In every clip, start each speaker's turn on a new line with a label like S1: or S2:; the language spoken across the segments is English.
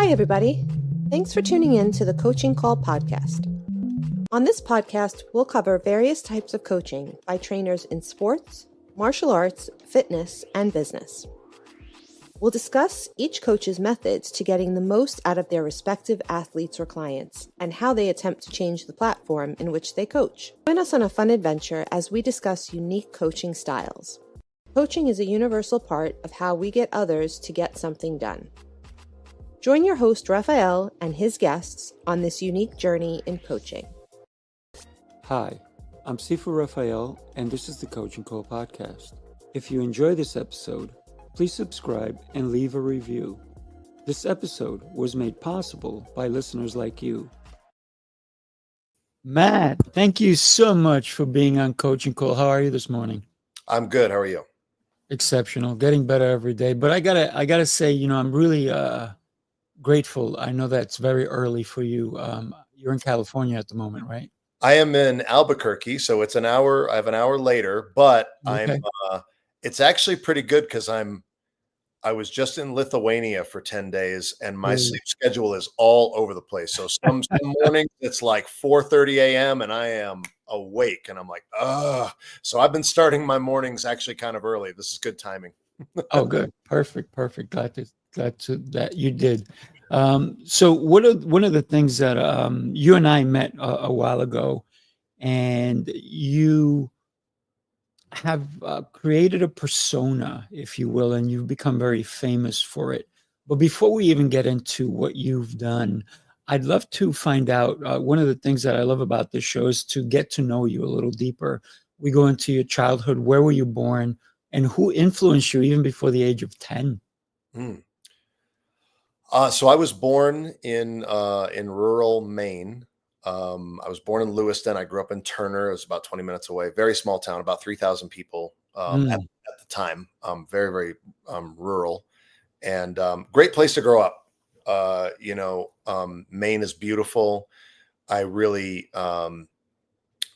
S1: Hi, everybody. Thanks for tuning in to the Coaching Call podcast. On this podcast, we'll cover various types of coaching by trainers in sports, martial arts, fitness, and business. We'll discuss each coach's methods to getting the most out of their respective athletes or clients and how they attempt to change the platform in which they coach. Join us on a fun adventure as we discuss unique coaching styles. Coaching is a universal part of how we get others to get something done. Join your host, Rafael, and his guests on this unique journey in coaching.
S2: Hi, I'm Sifu Rafael, and this is the Coaching Call podcast. If you enjoy this episode, please subscribe and leave a review. This episode was made possible by listeners like you. Matt, thank you so much for being on Coaching Call. How are you this morning?
S3: I'm good. How are you?
S2: Exceptional, getting better every day. But I gotta say, I'm really grateful. I know that's very early for you. You're in California at the moment, right?
S3: I am in Albuquerque, so it's an hour. I have an hour later, but
S2: Okay.
S3: it's actually pretty good because I was just in Lithuania for 10 days and my sleep schedule is all over the place. So some mornings it's like 4:30 a.m. and I am awake and I'm like, so I've been starting my mornings actually kind of early. This is good timing.
S2: Oh, good. Perfect. Glad to that you did. So one of the things that you and I met a while ago, and you have created a persona, if you will, and you've become very famous for it. But before we even get into what you've done, I'd love to find out, one of the things that I love about this show is to get to know you a little deeper. We go into your childhood. Where were you born? And who influenced you even before the age of 10?
S3: So I was born in rural Maine. I was born in Lewiston. I grew up in Turner. It was about 20 minutes away. Very small town, about 3,000 people at the time. Very, very rural, and great place to grow up. Maine is beautiful. I really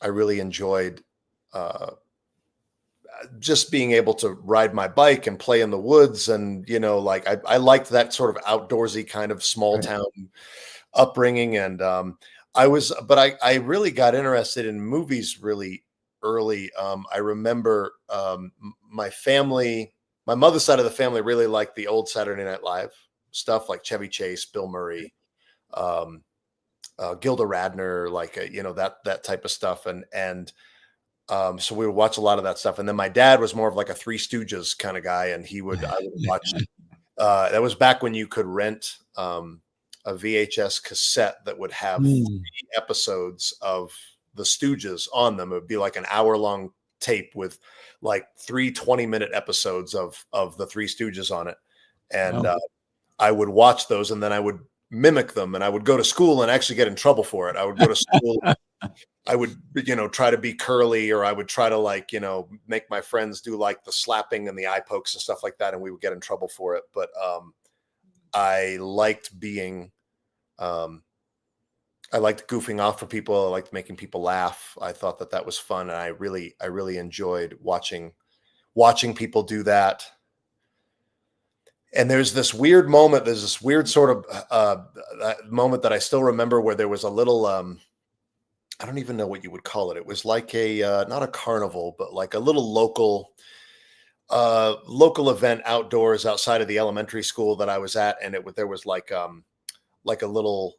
S3: enjoyed just being able to ride my bike and play in the woods. And, I liked that sort of outdoorsy kind of small town upbringing. And I really got interested in movies really early. I remember my mother's side of the family really liked the old Saturday Night Live stuff like Chevy Chase, Bill Murray, Gilda Radner, that type of stuff. So we would watch a lot of that stuff. And then my dad was more of like a Three Stooges kind of guy. And I would watch, that was back when you could rent a VHS cassette that would have 3 episodes of the Stooges on them. It would be like an hour-long tape with like 3 20-minute episodes of the Three Stooges on it. And I would watch those and then I would mimic them and I would go to school and actually get in trouble for it. I would go to school. I would, try to be curly, or I would try to make my friends do like the slapping and the eye pokes and stuff like that. And we would get in trouble for it. But I liked I liked goofing off for people. I liked making people laugh. I thought that was fun. And I really enjoyed watching people do that. And there's this weird moment. There's this weird sort of moment that I still remember where there was a little, I don't even know what you would call it. It was like not a carnival, but like a little local event outdoors outside of the elementary school that I was at. And there was like a little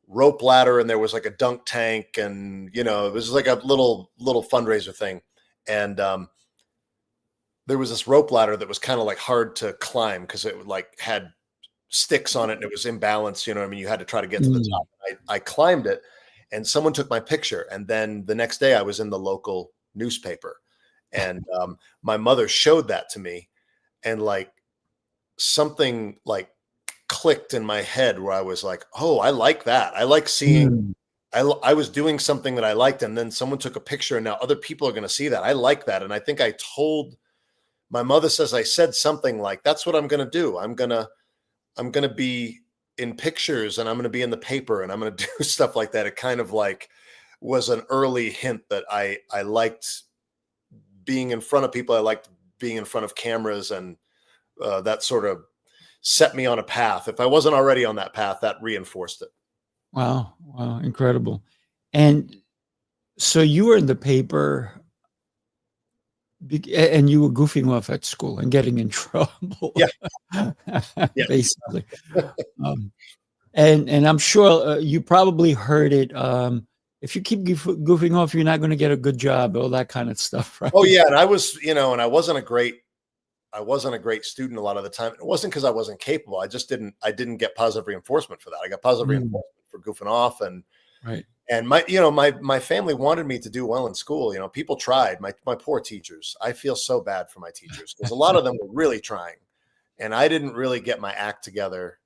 S3: rope ladder and there was like a dunk tank and, it was like a little fundraiser thing. And there was this rope ladder that was kind of like hard to climb because it had sticks on it and it was imbalanced. You had to try to get to the top. I climbed it. And someone took my picture. And then the next day I was in the local newspaper and my mother showed that to me and something clicked in my head where I was like, oh, I like that. I like seeing, I was doing something that I liked. And then someone took a picture and now other people are going to see that. I like that. And I think my mother says, I said something like, that's what I'm going to do. I'm going to be in pictures and I'm going to be in the paper and I'm going to do stuff like that. It kind of was an early hint that I liked being in front of people. I liked being in front of cameras and that sort of set me on a path. If I wasn't already on that path, that reinforced it.
S2: Wow. Wow. Incredible. And so you were in the paper and you were goofing off at school and getting in trouble.
S3: Yeah. Yeah.
S2: Basically. Um, and I'm sure you probably heard it. If you keep goofing off, you're not going to get a good job, all that kind of stuff, right?
S3: Oh yeah. And I was, and I wasn't a great student a lot of the time. It wasn't because I wasn't capable. I didn't get positive reinforcement for that. I got positive reinforcement for goofing off, and
S2: right.
S3: And my family wanted me to do well in school. People tried. My poor teachers. I feel so bad for my teachers because a lot of them were really trying, and I didn't really get my act together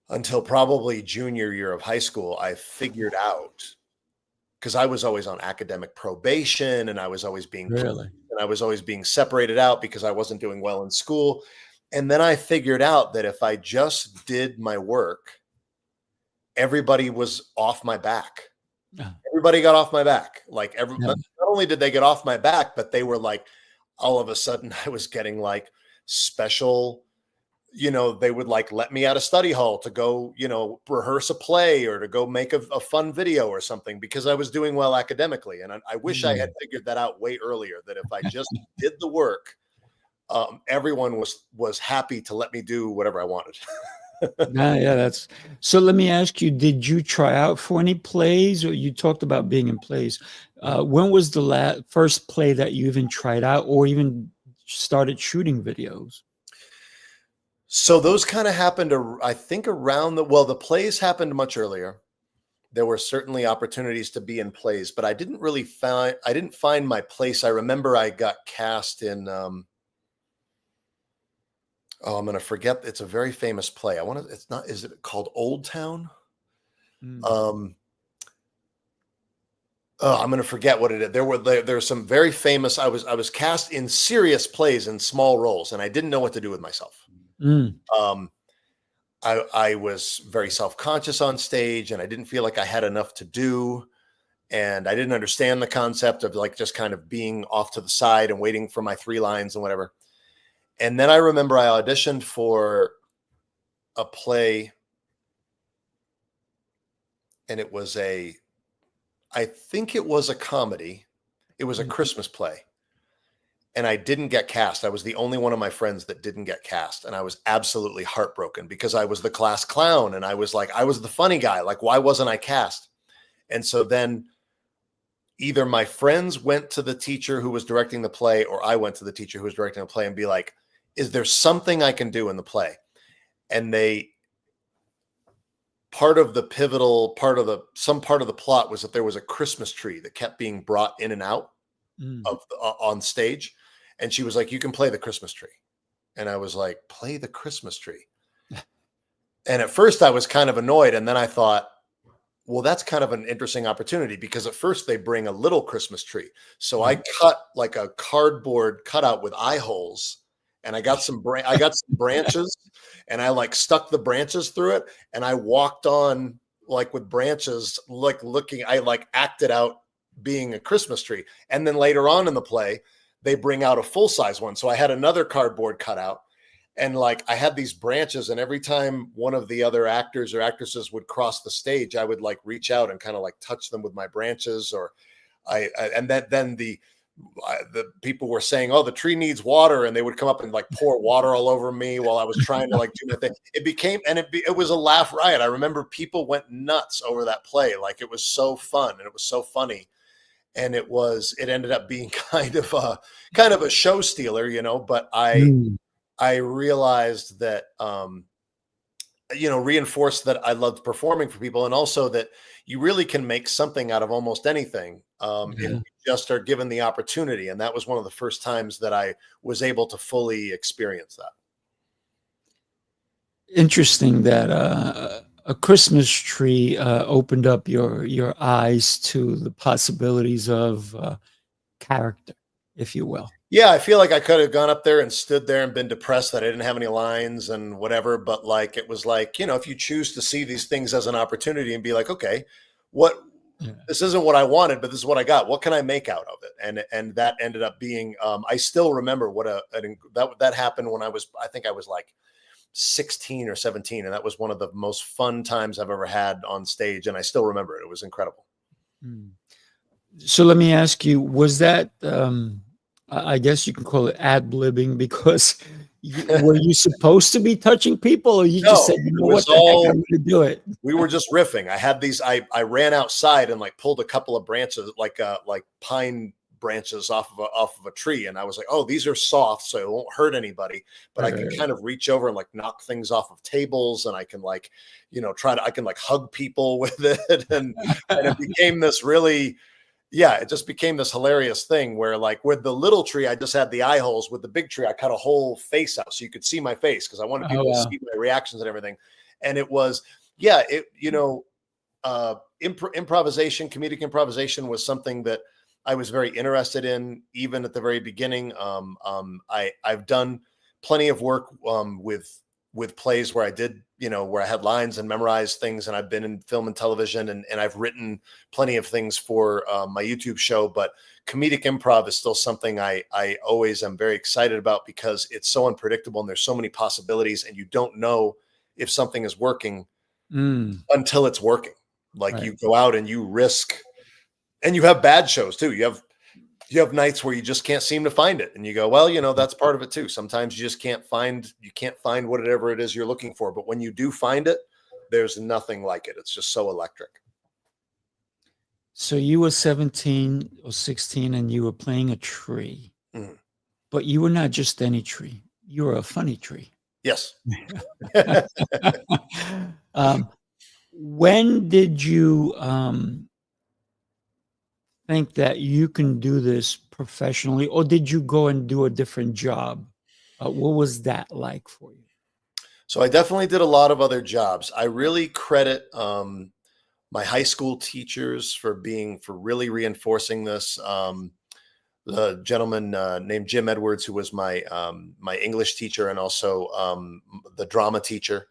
S3: until probably junior year of high school. I figured out, because I was always on academic probation, and I was always being separated out because I wasn't doing well in school. And then I figured out that if I just did my work, everybody was off my back.
S2: Yeah.
S3: Everybody got off my back.
S2: Yeah.
S3: Not only did they get off my back, but they were like, all of a sudden I was getting like special, they would like let me out of study hall to go, rehearse a play or to go make a fun video or something because I was doing well academically. And I wish I had figured that out way earlier, that if I just did the work, everyone was happy to let me do whatever I wanted.
S2: Yeah, so let me ask you, did you try out for any plays, or you talked about being in plays? When was the first play that you even tried out or even started shooting videos?
S3: So those kind of happened, I think, around the plays happened much earlier. There were certainly opportunities to be in plays, but I didn't find my place. I remember I got cast in, I'm going to forget. It's a very famous play. Is it called Old Town? I'm going to forget what it is. There's some very famous, I was cast in serious plays in small roles, and I didn't know what to do with myself. I was very self-conscious on stage, and I didn't feel like I had enough to do. And I didn't understand the concept of like just kind of being off to the side and waiting for my 3 lines and whatever. And then I remember I auditioned for a play, and I think it was a comedy. It was a Christmas play. And I didn't get cast. I was the only one of my friends that didn't get cast. And I was absolutely heartbroken because I was the class clown. And I was the funny guy. Like, why wasn't I cast? And so then either my friends went to the teacher who was directing the play, or I went to the teacher who was directing the play and be like, is there something I can do in the play? And part of the some part of the plot was that there was a Christmas tree that kept being brought in and out on stage. And she was like, you can play the Christmas tree. And I was like, play the Christmas tree. And at first I was kind of annoyed. And then I thought, well, that's kind of an interesting opportunity, because at first they bring a little Christmas tree. So I cut like a cardboard cutout with eye holes, and I got some branches, and I like stuck the branches through it. And I walked on like with branches, like I like acted out being a Christmas tree. And then later on in the play, they bring out a full-size one. So I had another cardboard cutout, and like I had these branches, and every time one of the other actors or actresses would cross the stage, I would like reach out and kind of like touch them with my branches, or then the people were saying, oh, the tree needs water. And they would come up and like pour water all over me while I was trying to like do my thing. It was a laugh riot. I remember people went nuts over that play. Like, it was so fun, and it was so funny. And it ended up being kind of a show stealer, but I realized that, reinforced that I loved performing for people, and also that you really can make something out of almost anything if you just are given the opportunity. And that was one of the first times that I was able to fully experience that.
S2: Interesting that a Christmas tree opened up your eyes to the possibilities of character, if you will.
S3: Yeah, I feel like I could have gone up there and stood there and been depressed that I didn't have any lines and whatever. But like, it was like, if you choose to see these things as an opportunity and be like, okay, what this isn't what I wanted, but this is what I got. What can I make out of it? And that ended up being, I still remember what that happened when I think I was like 16 or 17. And that was one of the most fun times I've ever had on stage. And I still remember it. It was incredible.
S2: So let me ask you, was that, I guess you can call it ad-libbing, because were you supposed to be touching people, or you just said, you know what, the heck, I'm going to do it?
S3: We were just riffing. I had these, I ran outside and like pulled a couple of branches, like pine branches off of a tree. And I was like, oh, these are soft, so it won't hurt anybody, but I can kind of reach over and like knock things off of tables. And I can like, I can like hug people with it. And it became this really, it just became this hilarious thing where, like, with the little tree, I just had the eye holes. With the big tree, I cut a whole face out so you could see my face, because I wanted people to see my reactions and everything. And it was, improvisation, comedic improvisation was something that I was very interested in, even at the very beginning. I've done plenty of work with plays where I did, where I had lines and memorized things, and I've been in film and television, and I've written plenty of things for my YouTube show. But comedic improv is still something I always am very excited about, because it's so unpredictable and there's so many possibilities, and you don't know if something is working until it's working. Like, you go out and you risk, and you have bad shows too. You have nights where you just can't seem to find it, and you go, well, that's part of it too. Sometimes you just can't find whatever it is you're looking for. But when you do find it, there's nothing like it. It's just so electric.
S2: So you were 17 or 16 and you were playing a tree, but you were not just any tree. You were a funny tree.
S3: Yes.
S2: When did you think that you can do this professionally, or did you go and do a different job? What was that like for you?
S3: So I definitely did a lot of other jobs. I really credit my high school teachers for really reinforcing this. The gentleman named Jim Edwards, who was my English teacher and also the drama teacher.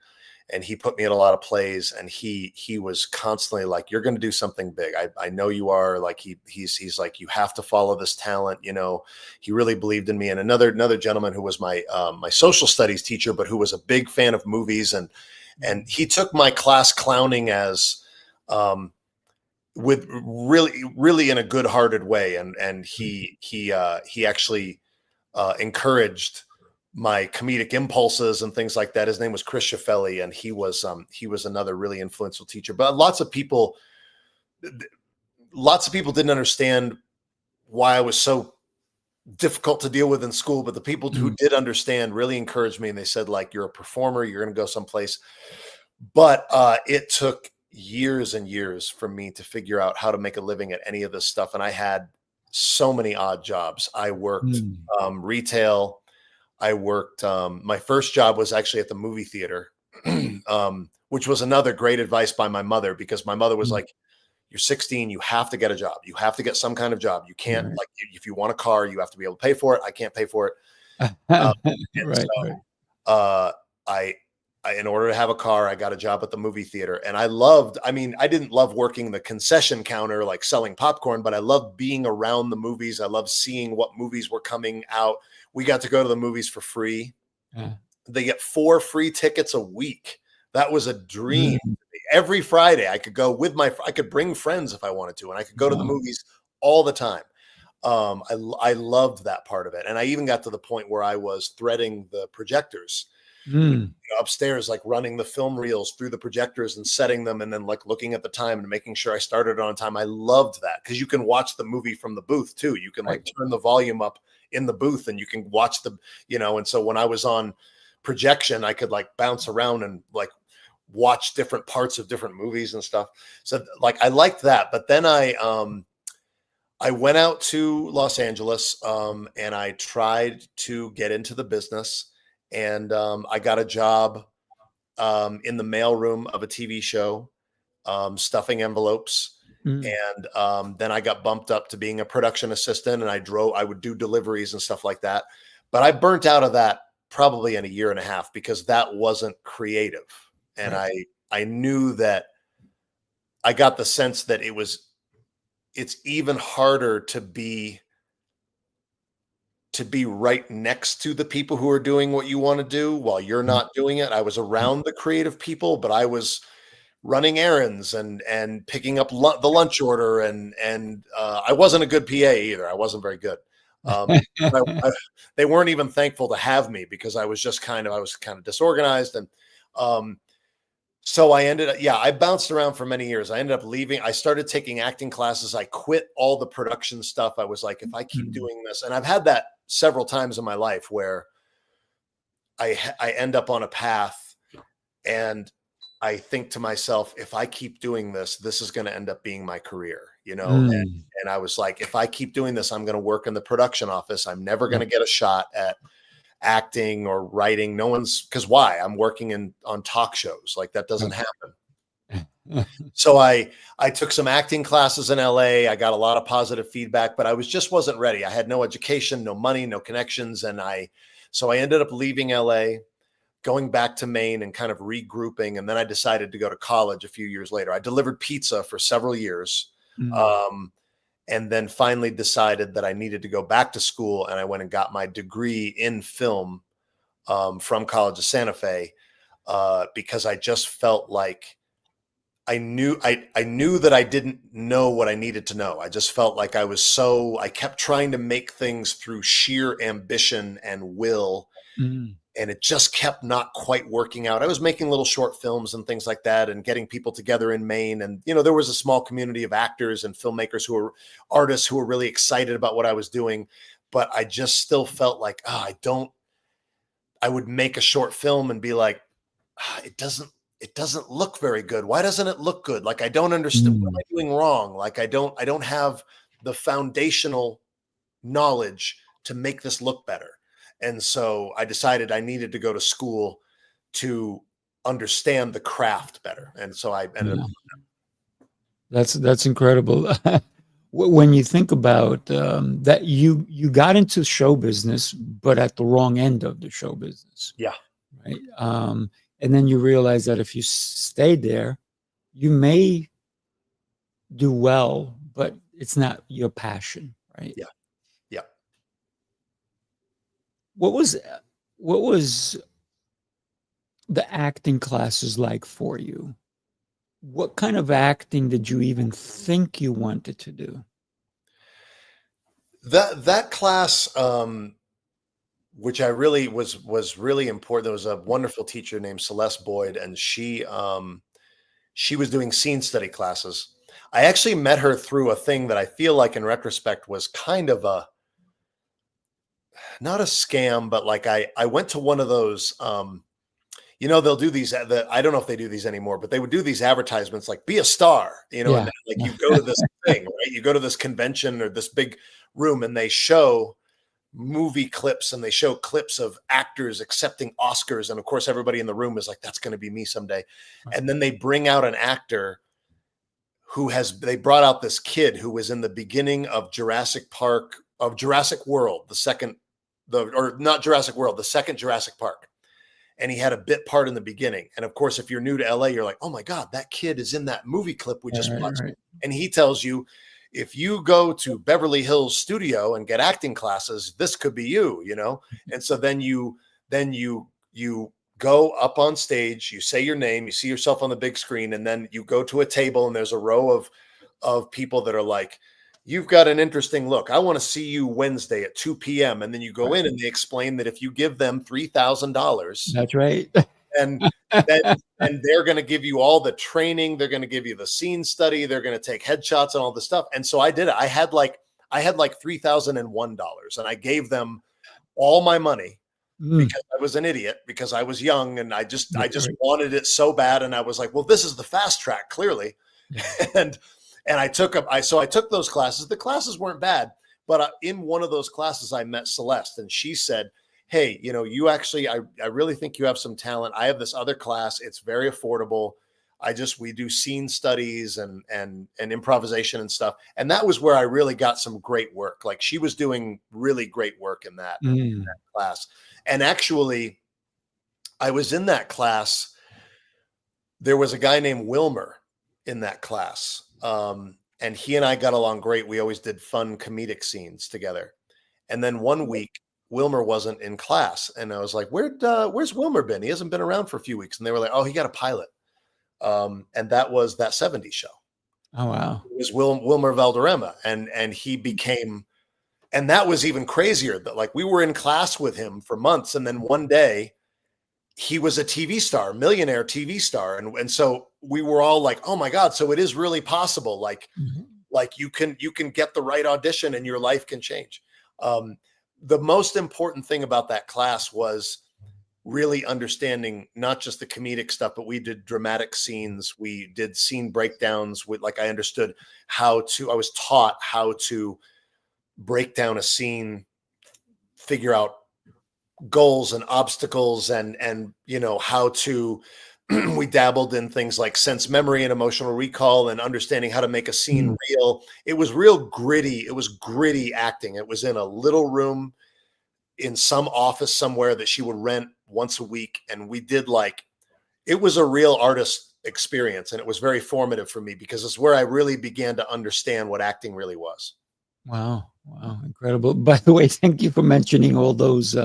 S3: And he put me in a lot of plays, and he was constantly like, you're going to do something big. I know you are. Like, he's like, you have to follow this talent. He really believed in me. And another gentleman who was my social studies teacher, but who was a big fan of movies. And he took my class clowning as, with really in a good hearted way. And he actually encouraged my comedic impulses and things like that. His name was Chris Shaffelli, and he was another really influential teacher. But lots of people didn't understand why I was so difficult to deal with in school. But the people who did understand really encouraged me, and they said, like, you're a performer, you're going to go someplace. But it took years and years for me to figure out how to make a living at any of this stuff. And I had so many odd jobs. I worked retail. I worked, my first job was actually at the movie theater, which was another great advice by my mother, because my mother was like, you're 16, you have to get a job. You have to get some kind of job. You can't, like, if you want a car, you have to be able to pay for it. I can't pay for it. In order to have a car, I got a job at the movie theater. And I didn't love working the concession counter, like selling popcorn, but I loved being around the movies. I loved seeing what movies were coming out. We got to go to the movies for free. They get 4 free tickets a week. That was a dream. Every Friday I could go I could bring friends if I wanted to, and I could go to the movies all the time. I loved that part of it. And I even got to the point where I was threading the projectors upstairs, like running the film reels through the projectors and setting them, and then like looking at the time and making sure I started on time. I loved that, because you can watch the movie from the booth too. You can like turn the volume up in the booth, and you can watch and so when I was on projection, I could like bounce around and like watch different parts of different movies and stuff. So like, I liked that. But then I went out to Los Angeles, and I tried to get into the business. And I got a job in the mailroom of a TV show, stuffing envelopes. And then I got bumped up to being a production assistant, and I would do deliveries and stuff like that. But I burnt out of that probably in a year and a half, because that wasn't creative. And I knew that I got the sense that it was it's even harder to be right next to the people who are doing what you want to do while you're not doing it. I was around the creative people, but I was running errands and picking up the lunch order, and I wasn't a good PA either. I wasn't very good. They weren't even thankful to have me because I was kind of disorganized, and so I ended up, I bounced around for many years. I ended up leaving. I started taking acting classes. I quit all the production stuff. I was like, if I keep doing this, and I've had that several times in my life where I end up on a path and I think to myself, if I keep doing this, this is going to end up being my career, and I was like, if I keep doing this, I'm going to work in the production office. I'm never going to get a shot at acting or writing. No one's, because why? I'm working on talk shows. Like, that doesn't happen. So I took some acting classes in LA. I got a lot of positive feedback, but I just wasn't ready. I had no education, no money, no connections. So I ended up leaving LA, going back to Maine and kind of regrouping. And then I decided to go to college a few years later. I delivered pizza for several years. And then finally decided that I needed to go back to school. And I went and got my degree in film from College of Santa Fe because I just felt like I knew that I didn't know what I needed to know. I just felt like I kept trying to make things through sheer ambition and will. And it just kept not quite working out. I was making little short films and things like that and getting people together in Maine. And, there was a small community of actors and filmmakers who were artists who were really excited about what I was doing. But I just still felt like, I would make a short film and be like, it doesn't look very good. Why doesn't it look good? Like, I don't understand. What am I doing wrong? Like, I don't have the foundational knowledge to make this look better. And so I decided I needed to go to school to understand the craft better. And so I ended up.
S2: That's incredible. When you think about that, you got into show business, but at the wrong end of the show business.
S3: Yeah.
S2: Right. And then you realize that if you stay there, you may do well, but it's not your passion. Right.
S3: Yeah. Yeah.
S2: What was the acting classes like for you? What kind of acting did you even think you wanted to do?
S3: That class, which I really was really important. There was a wonderful teacher named Celeste Boyd, and she was doing scene study classes. I actually met her through a thing that I feel like in retrospect was kind of not a scam, but like I went to one of those, they'll do these, I don't know if they do these anymore, but they would do these advertisements like be a star, and like you go to this thing, right? You go to this convention or this big room and they show movie clips and they show clips of actors accepting Oscars. And of course, everybody in the room is like, that's going to be me someday. Right. And then they bring out an actor they brought out this kid who was in the beginning of Jurassic World, the second Jurassic Park. And he had a bit part in the beginning. And of course, if you're new to LA, you're like, oh my God, that kid is in that movie clip we just watched. Right. And he tells you, if you go to Beverly Hills studio and get acting classes, this could be you, And so then you go up on stage, you say your name, you see yourself on the big screen, and then you go to a table and there's a row of people that are like, you've got an interesting look. I want to see you Wednesday at 2 p.m. And then you go in and they explain that if you give them $3,000,
S2: that's right.
S3: And they're going to give you all the training. They're going to give you the scene study. They're going to take headshots and all this stuff. And so I did it. I had like $3,001 and I gave them all my money because I was an idiot, because I was young and I just wanted it so bad. And I was like, well, this is the fast track, clearly. and I took those classes. The classes weren't bad, but in one of those classes, I met Celeste and she said, hey, you actually, I really think you have some talent. I have this other class. It's very affordable. We do scene studies and improvisation and stuff. And that was where I really got some great work. Like, she was doing really great work in that class. And actually, I was in that class. There was a guy named Wilmer in that class. And and he and I got along great. We always did fun comedic scenes together. And then one week, Wilmer wasn't in class, and I was like, "Where's Wilmer been? He hasn't been around for a few weeks." And they were like, "Oh, he got a pilot." And that was That 70s Show.
S2: Oh, wow.
S3: It was Wilmer Valderrama, and he became, and that was even crazier. That like we were in class with him for months, and then one day he was a TV star, millionaire TV star, and so we were all like, "Oh my God!" So it is really possible. Like you can get the right audition, and your life can change. The most important thing about that class was really understanding not just the comedic stuff, but we did dramatic scenes. We did scene breakdowns with, like, I was taught how to break down a scene, figure out goals and obstacles, and how to, we dabbled in things like sense memory and emotional recall and understanding how to make a scene real. It was real gritty. It was gritty acting. It was in a little room in some office somewhere that she would rent once a week. And we did it was a real artist experience. And it was very formative for me because it's where I really began to understand what acting really was.
S2: Wow. Incredible. By the way, thank you for mentioning all those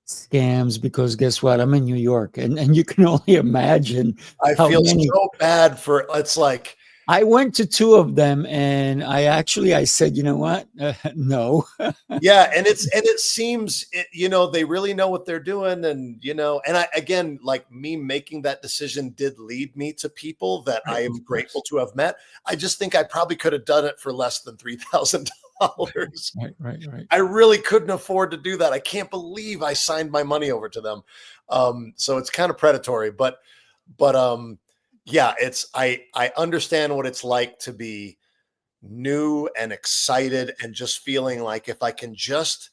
S2: scams, because guess what? I'm in New York, and you can only imagine.
S3: I feel so bad for, it's like,
S2: I went to 2 of them, and I said, you know what? No.
S3: Yeah. And it seems, they really know what they're doing. And, and I, again, like, me making that decision did lead me to people that I am grateful to have met. I just think I probably could have done it for less than $3,000.
S2: Right.
S3: I really couldn't afford to do that. I can't believe I signed my money over to them. So it's kind of predatory, but yeah, I understand what it's like to be new and excited and just feeling like, if I can just,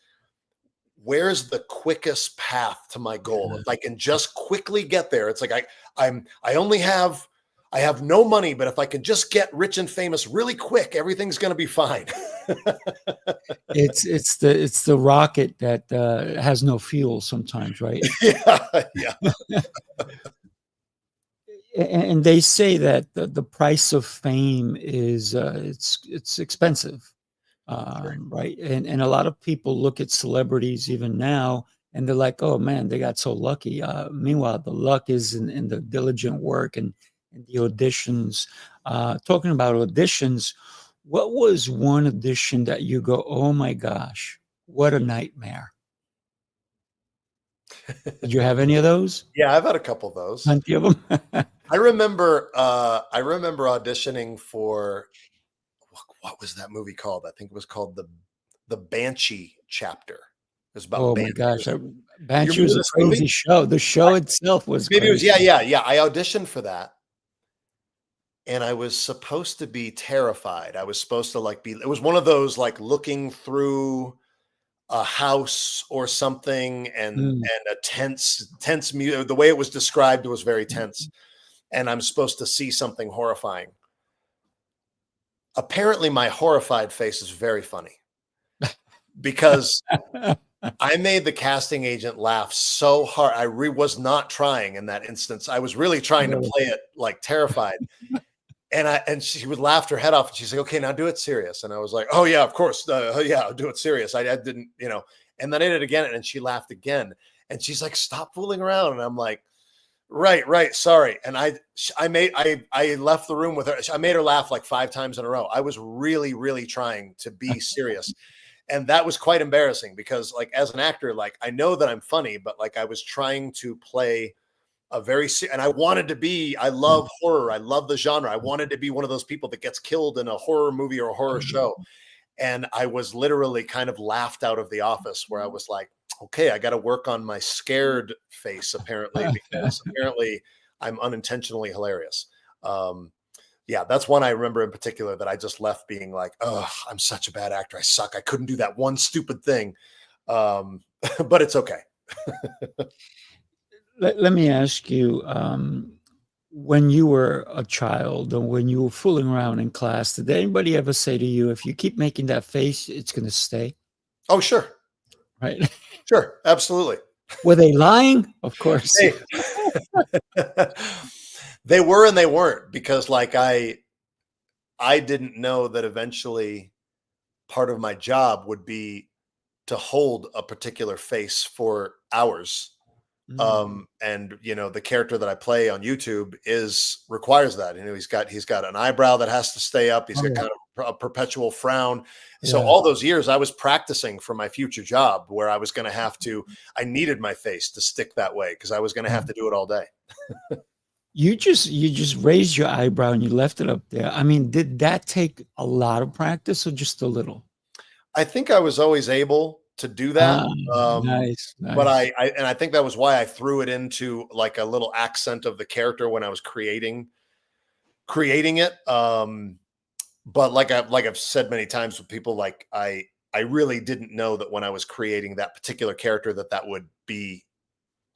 S3: where's the quickest path to my goal? If I can just quickly get there, it's like I have no money, but if I can just get rich and famous really quick, everything's going to be fine.
S2: It's the rocket that has no fuel sometimes, right?
S3: Yeah.
S2: And they say that the price of fame is it's expensive, right? And a lot of people look at celebrities even now, and they're like, "Oh man, they got so lucky." Meanwhile, the luck is in the diligent work and the auditions. Talking about auditions, what was one audition that you go, "Oh my gosh, what a nightmare"? Did you have any of those?
S3: Yeah, I've had a couple of those.
S2: Plenty of them.
S3: I remember auditioning for, what was that movie called? I think it was called the Banshee Chapter. It was about,
S2: oh my gosh, Banshee was a crazy show. The show itself was
S3: maybe
S2: crazy.
S3: it was, yeah. I auditioned for that, and I was supposed to be terrified. I was supposed to it was one of those looking through a house or something, and a tense music. The way it was described was very tense. And I'm supposed to see something horrifying. Apparently my horrified face is very funny because I made the casting agent laugh so hard. I was not trying in that instance. I was really trying to play it like terrified. And she would laugh her head off, and she's like, "Okay, now do it serious." And I was like, "Oh yeah, of course. Yeah, I'll do it serious." I didn't, and then I did it again, and she laughed again. And she's like, "Stop fooling around." And I'm like, Right. Sorry. And I left the room with her. I made her laugh like 5 times in a row. I was really, really trying to be serious. And that was quite embarrassing because as an actor, I know that I'm funny, but I was trying to play and I wanted to be, I love horror. I love the genre. I wanted to be one of those people that gets killed in a horror movie or a horror show. And I was literally kind of laughed out of the office, where I was like, okay, I got to work on my scared face, apparently, because apparently I'm unintentionally hilarious. Yeah, that's one I remember in particular that I just left being like, "Oh, I'm such a bad actor. I suck. I couldn't do that one stupid thing." But it's okay.
S2: Let me ask you, when you were a child or when you were fooling around in class, did anybody ever say to you, if you keep making that face, it's going to stay?
S3: Oh, sure.
S2: Right.
S3: Sure. Absolutely.
S2: Were they lying? Of course.
S3: They were and they weren't, because I didn't know that eventually part of my job would be to hold a particular face for hours. And the character that I play on YouTube requires that. He's got an eyebrow that has to stay up. He's got kind of a perpetual frown. So all those years I was practicing for my future job where I was going to I needed my face to stick that way because I was going to have to do it all day.
S2: You just raised your eyebrow and you left it up there. I mean, did that take a lot of practice or just a little?
S3: I think I was always able to do that.
S2: Nice.
S3: But I think that was why I threw it into like a little accent of the character when I was creating it. But like I've said many times with people, like I really didn't know that when I was creating that particular character that would be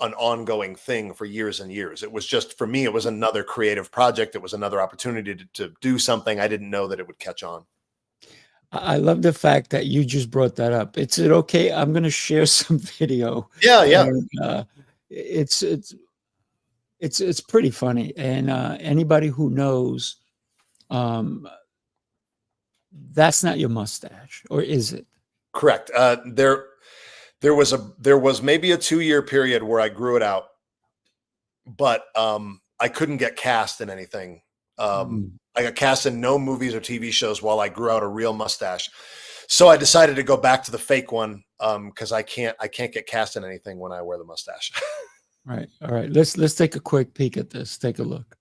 S3: an ongoing thing for years and years. It was just, for me, it was another creative project. It was another opportunity to do something. I didn't know that it would catch on.
S2: I love the fact that you just brought that up. It's okay. I'm going to share some video.
S3: Yeah.
S2: And, it's pretty funny. And anybody who knows, that's not your mustache, or is it?
S3: Correct. There was maybe a 2-year period where I grew it out, but I couldn't get cast in anything. I got cast in no movies or TV shows while I grew out a real mustache. So I decided to go back to the fake one because I can't get cast in anything when I wear the mustache.
S2: Right. All right. Let's take a quick peek at this. Take a look.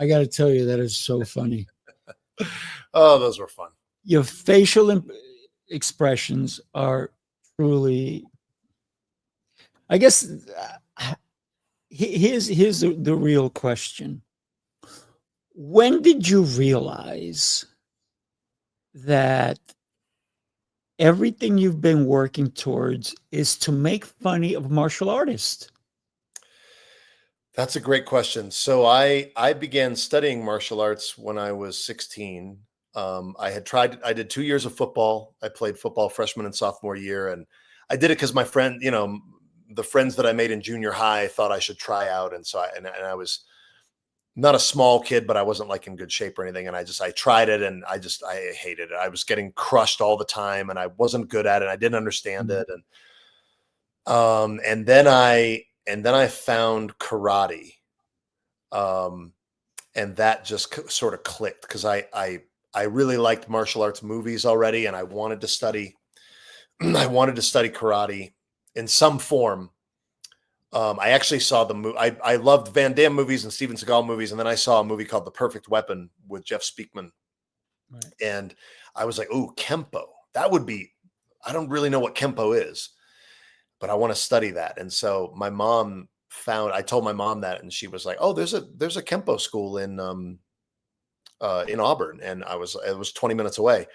S2: I got to tell you, that is so funny.
S3: Oh, those were fun.
S2: Your facial expressions are truly, I guess, here's the real question. When did you realize that everything you've been working towards is to make funny of martial artists?
S3: That's a great question. So I began studying martial arts when I was 16. I did 2 years of football. I played football freshman and sophomore year. And I did it because my friend, the friends that I made in junior high thought I should try out. And so I was not a small kid, but I wasn't like in good shape or anything. And I tried it and I hated it. I was getting crushed all the time and I wasn't good at it. I didn't understand it. And then I found karate. And that just sort of clicked because I really liked martial arts movies already. And I wanted to study karate in some form. I actually saw the movie. I loved Van Damme movies and Steven Seagal movies. And then I saw a movie called The Perfect Weapon with Jeff Speakman. Right. And I was like, ooh, Kempo. That would be, I don't really know what Kempo is, but I want to study that. And so I told my mom that, and she was like, oh, there's a Kempo school in Auburn. And it was 20 minutes away.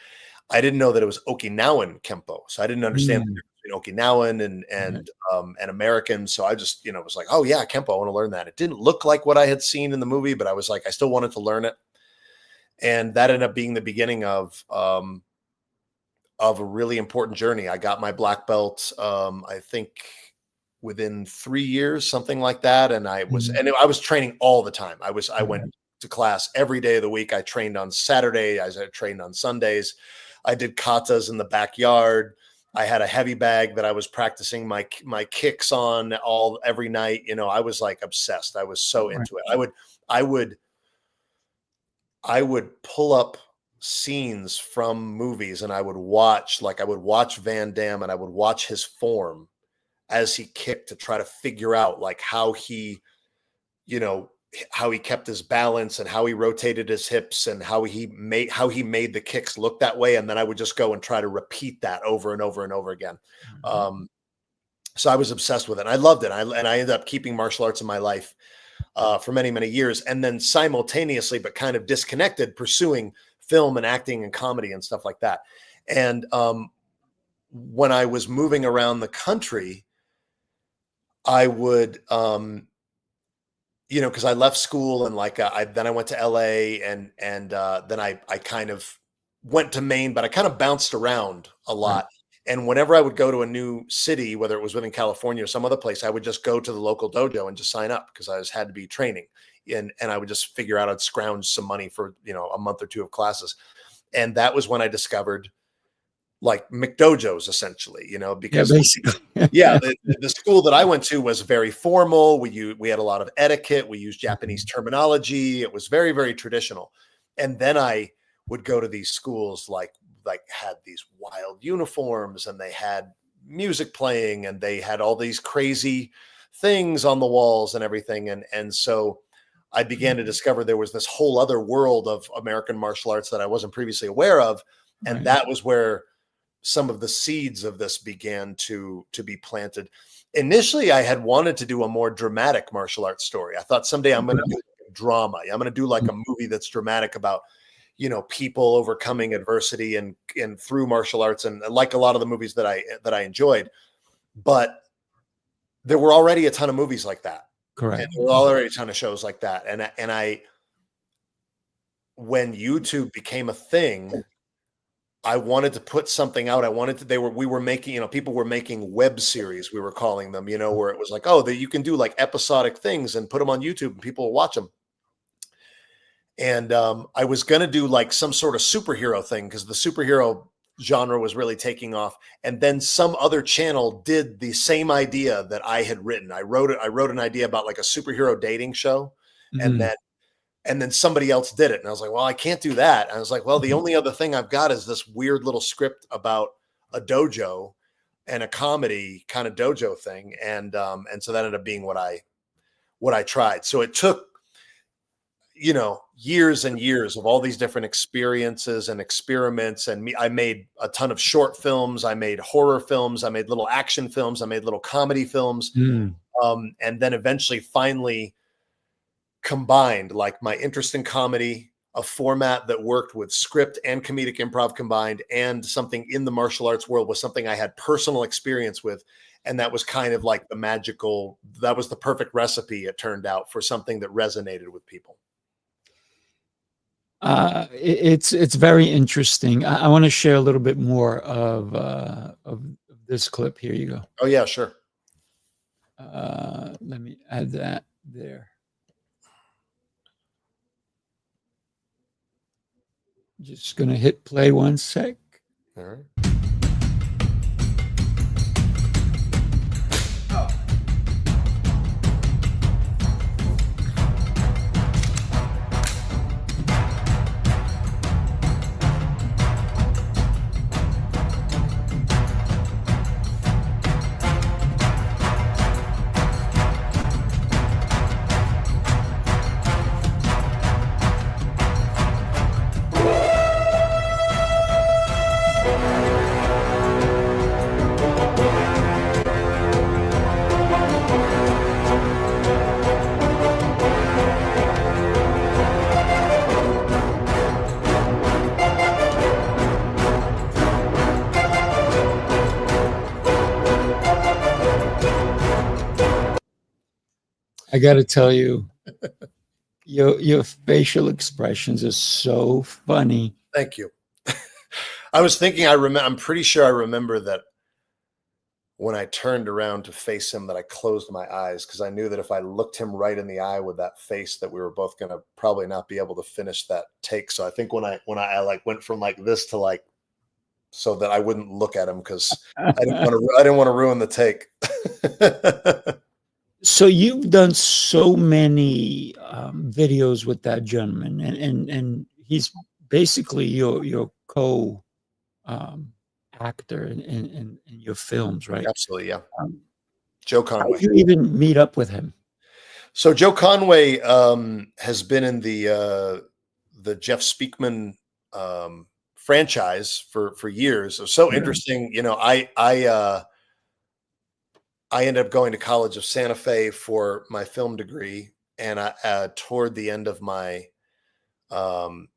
S3: I didn't know that it was Okinawan Kempo. So I didn't understand the difference between Okinawan and American. So I just, was like, oh yeah, Kempo, I want to learn that. It didn't look like what I had seen in the movie, but I was like, I still wanted to learn it. And that ended up being the beginning of a really important journey. I got my black belt, I think within 3 years, something like that. And I was training all the time. I went to class every day of the week. I trained on Saturday. I trained on Sundays. I did katas in the backyard. I had a heavy bag that I was practicing my kicks on every night. I was like obsessed. I was so into it. I would pull up scenes from movies and I would watch Van Damme and I would watch his form as he kicked to try to figure out like how he, how he kept his balance and how he rotated his hips and how he made the kicks look that way. And then I would just go and try to repeat that over and over and over again. So I was obsessed with it. And I loved it. And I ended up keeping martial arts in my life for many, many years. And then simultaneously, but kind of disconnected, pursuing film and acting and comedy and stuff like that. And when I was moving around the country, I would, because I left school and then I went to LA and then I kind of went to Maine, but I kind of bounced around a lot. And whenever I would go to a new city, whether it was within California or some other place, I would just go to the local dojo and just sign up because I had to be training. And I would just figure out I'd scrounge some money for, a month or two of classes. And that was when I discovered like McDojos essentially, because the school that I went to was very formal. We had a lot of etiquette. We used Japanese terminology. It was very, very traditional. And then I would go to these schools like had these wild uniforms and they had music playing and they had all these crazy things on the walls and everything. And so I began to discover there was this whole other world of American martial arts that I wasn't previously aware of. And that was where some of the seeds of this began to be planted. Initially, I had wanted to do a more dramatic martial arts story. I thought someday I'm going to do drama. I'm going to do like a movie that's dramatic about, people overcoming adversity and through martial arts, and like a lot of the movies that I enjoyed. But there were already a ton of movies like that.
S2: Correct.
S3: And there were already a ton of shows like that. And I when YouTube became a thing, I wanted to put something out. We were making, people were making web series, we were calling them, where it was like, that you can do like episodic things and put them on YouTube and people will watch them. And I was going to do like some sort of superhero thing because the superhero genre was really taking off. And then some other channel did the same idea that I had written. I wrote an idea about like a superhero dating show. And then somebody else did it. And I was like, well, I can't do that. And I was like, well, the only other thing I've got is this weird little script about a dojo and a comedy kind of dojo thing. And so that ended up being what I tried. So it took, years and years of all these different experiences and experiments. And I made a ton of short films. I made horror films. I made little action films. I made little comedy films. And then eventually finally combined like my interest in comedy, a format that worked with script and comedic improv combined, and something in the martial arts world was something I had personal experience with. And that was kind of like that was the perfect recipe, it turned out, for something that resonated with people.
S2: It's very interesting. I want to share a little bit more of this clip. Here you go.
S3: Oh yeah, sure.
S2: Let me add that there. Just gonna hit play 1 sec.
S3: All right.
S2: I got to tell you, your facial expressions are so funny.
S3: Thank you. I was thinking, I'm pretty sure I remember that when I turned around to face him, that I closed my eyes because I knew that if I looked him right in the eye with that face, that we were both going to probably not be able to finish that take. So I think when I like went from like this to like, so that I wouldn't look at him because I didn't want to ruin the take.
S2: So you've done so many videos with that gentleman, and he's basically your co actor in your films, right?
S3: Absolutely, yeah. Joe
S2: How
S3: Conway.
S2: did you even meet up with him?
S3: So Joe Conway has been in the Jeff Speakman franchise for years. It was so interesting. You know, I ended up going to College of Santa Fe for my film degree, and toward the end of my time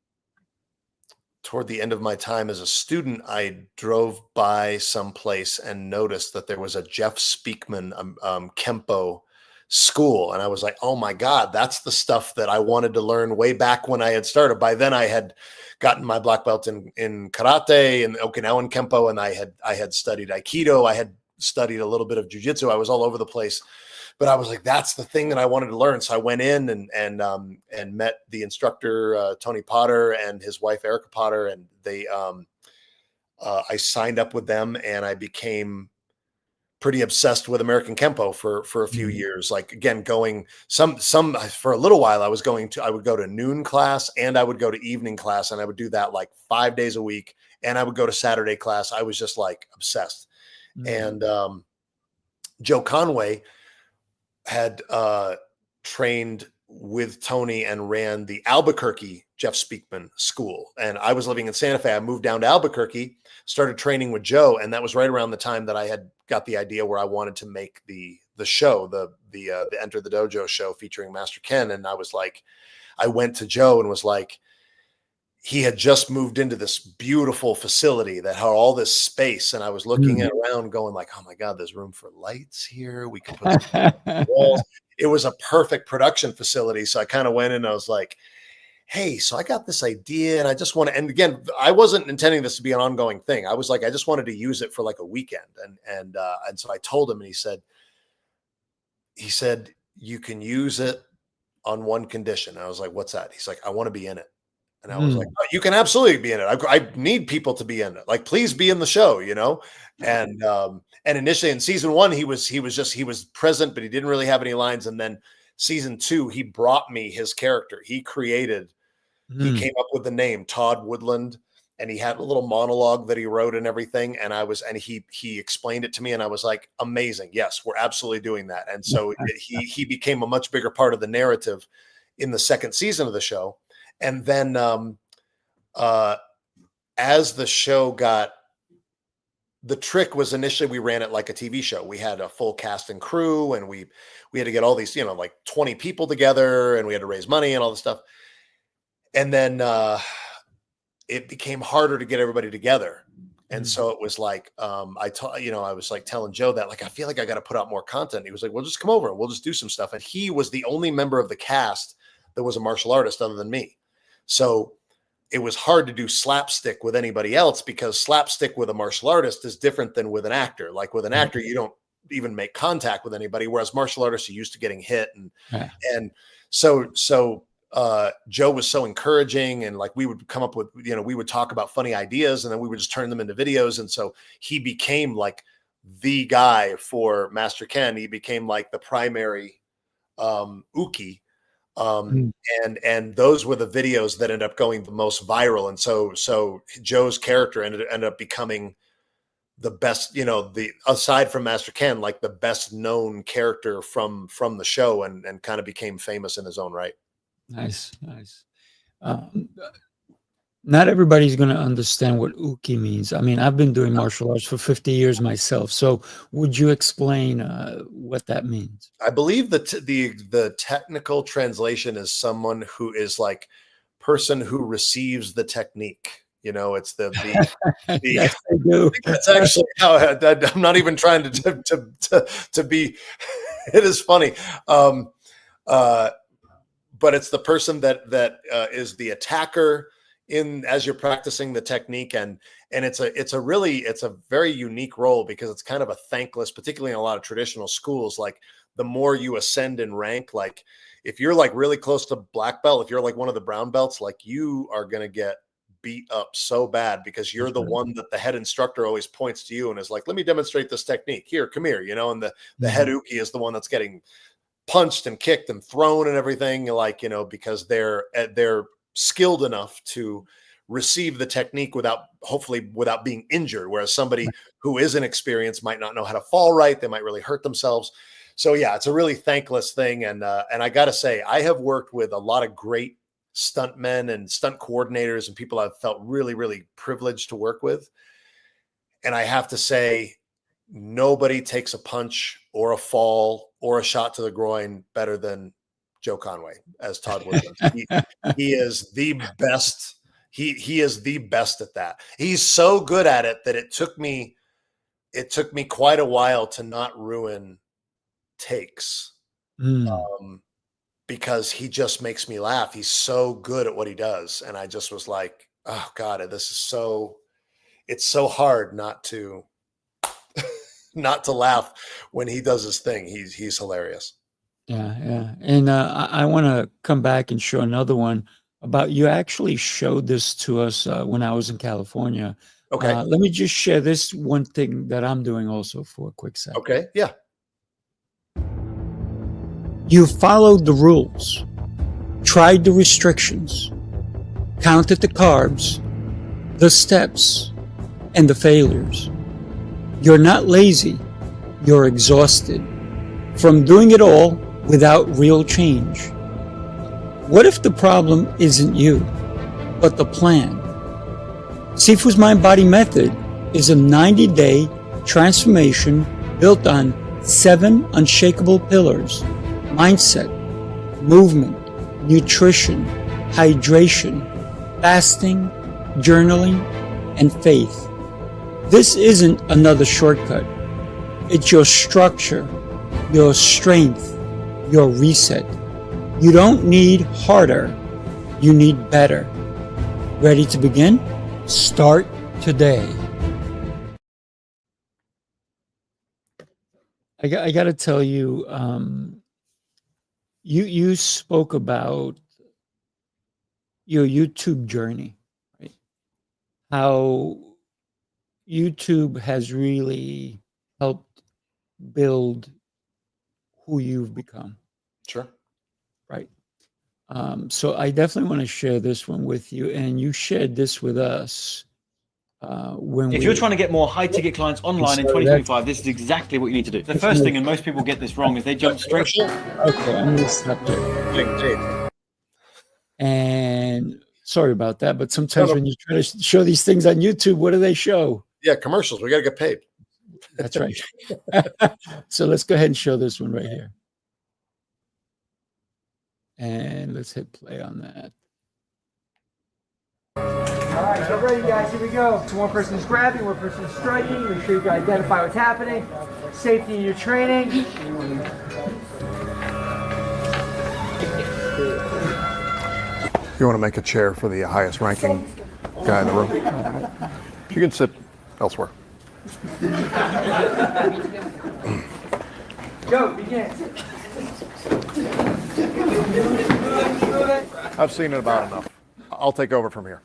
S3: as a student, I drove by someplace and noticed that there was a Jeff Speakman Kempo school, and I was like, "Oh my God, that's the stuff that I wanted to learn way back when I had started." By then, I had gotten my black belt in karate and Okinawan Kempo, and I had studied Aikido. I had studied a little bit of jiu-jitsu. I was all over the place, but I was like, that's the thing that I wanted to learn. So I went in and met the instructor, Tony Potter, and his wife, Erica Potter. And I signed up with them, and I became pretty obsessed with American Kempo for a few years. Like, again, going some for a little while, I would go to noon class and I would go to evening class, and I would do that like 5 days a week. And I would go to Saturday class. I was just like obsessed. And Joe Conway had trained with Tony and ran the Albuquerque Jeff Speakman School. And I was living in Santa Fe. I moved down to Albuquerque, started training with Joe. And that was right around the time that I had got the idea where I wanted to make the show, the Enter the Dojo show featuring Master Ken. And I was like, I went to Joe and was like, he had just moved into this beautiful facility that had all this space. And I was looking around going like, oh my God, there's room for lights here. We could put some walls. It was a perfect production facility. So I kind of went in and I was like, hey, so I got this idea and I just want to, and again, I wasn't intending this to be an ongoing thing. I was like, I just wanted to use it for like a weekend. And so I told him, and he said, you can use it on one condition. I was like, what's that? He's like, I want to be in it. And I was like, oh, you can absolutely be in it. I need people to be in it. Like, please be in the show, you know? And initially in season 1, he was present, but he didn't really have any lines. And then season 2, he brought me his character. He came up with the name Todd Woodland, and he had a little monologue that he wrote and everything. And he explained it to me, and I was like, amazing. Yes, we're absolutely doing that. And so he became a much bigger part of the narrative in the second season of the show. And then as the show the trick was initially we ran it like a TV show. We had a full cast and crew, and we had to get all these, like 20 people together, and we had to raise money and all this stuff. And then it became harder to get everybody together. And so it was like, I was like telling Joe that, like, I feel like I got to put out more content. He was like, well, just come over and we'll just do some stuff. And he was the only member of the cast that was a martial artist other than me. So it was hard to do slapstick with anybody else, because slapstick with a martial artist is different than with an actor. Like with an actor, you don't even make contact with anybody, whereas martial artists are used to getting hit. And so Joe was so encouraging, and like we would come up with, we would talk about funny ideas, and then we would just turn them into videos. And so he became like the guy for Master Ken. He became like the primary Uki. And those were the videos that ended up going the most viral. And so Joe's character ended up becoming the best, aside from Master Ken, like the best known character from the show, and kind of became famous in his own right.
S2: Nice. Not everybody's going to understand what uki means. I mean, I've been doing martial arts for 50 years myself. So would you explain what that means?
S3: I believe that the technical translation is someone who is like person who receives the technique. It's the
S2: yes, I do.
S3: That's actually how I'm not even trying to be. It is funny. But it's the person that is the attacker as you're practicing the technique. And it's a very unique role, because it's kind of a thankless, particularly in a lot of traditional schools. Like the more you ascend in rank, like if you're like really close to black belt, if you're like one of the brown belts, like you are going to get beat up so bad, because you're the one that the head instructor always points to you and is like, let me demonstrate this technique here. Come here, and the head uki is the one that's getting punched and kicked and thrown and everything, like, because they're skilled enough to receive the technique hopefully without being injured. Whereas somebody who is inexperienced might not know how to fall right. They might really hurt themselves. So yeah, it's a really thankless thing. And I got to say, I have worked with a lot of great stuntmen and stunt coordinators and people I've felt really, really privileged to work with. And I have to say, nobody takes a punch or a fall or a shot to the groin better than Joe Conway as Todd Woodland. He is the best. He is the best at that. He's so good at it that it took me quite a while to not ruin takes, because he just makes me laugh. He's so good at what he does. And I just was like, oh God, it's so hard not to laugh when he does his thing. He's hilarious.
S2: Yeah. And I want to come back and show another one about, you actually showed this to us when I was in California.
S3: Okay.
S2: Let me just share this one thing that I'm doing also for a quick second.
S3: Okay. Yeah.
S2: You followed the rules, tried the restrictions, counted the carbs, the steps, and the failures. You're not lazy, you're exhausted from doing it all without real change. What if the problem isn't you, but the plan? Sifu's Mind-Body Method is a 90-day transformation built on 7 unshakable pillars: mindset, movement, nutrition, hydration, fasting, journaling, and faith. This isn't another shortcut. It's your structure, your strength, your reset. You don't need harder, you need better. Ready to begin? Start today. I got to tell you, you spoke about your YouTube journey, right? How YouTube has really helped build who you've become.
S3: Sure.
S2: Right. So I definitely want to share this one with you, and you shared this with us
S4: if you're trying to get more high-ticket clients online in 2025, this is exactly what you need to do. The first thing, and most people get this wrong, is they jump straight.
S2: Okay, I'm going to stop there. And sorry about that, but sometimes when you try to show these things on YouTube, what do they show?
S3: Yeah, commercials. We got to get paid.
S2: That's right. So let's go ahead and show this one right here. And let's hit play on that.
S5: All right, get ready, guys. Here we go. So one person is grabbing, one person is striking. Make sure you can identify what's happening. Safety in your training.
S6: You want to make a chair for the highest ranking guy in the room? You can sit elsewhere.
S5: Go, begin.
S6: I've seen it about enough. I'll take over from here.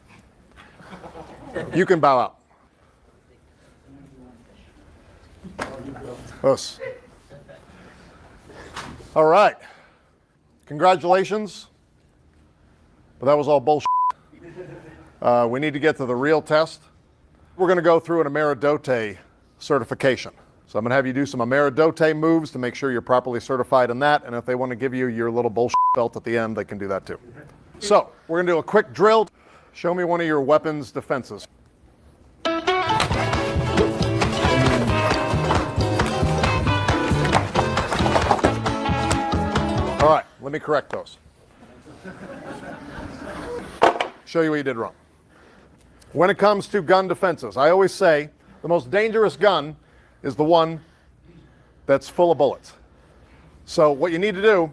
S6: You can bow out. Us. All right. Congratulations. But that was all bullshit. We need to get to the real test. We're going to go through an Ameridote certification. So I'm going to have you do some Ameridote moves to make sure you're properly certified in that. And if they want to give you your little bullshit belt at the end, they can do that too. So we're going to do a quick drill. Show me one of your weapons defenses. All right, let me correct those. Show you what you did wrong. When it comes to gun defenses, I always say the most dangerous gun is the one that's full of bullets. So what you need to do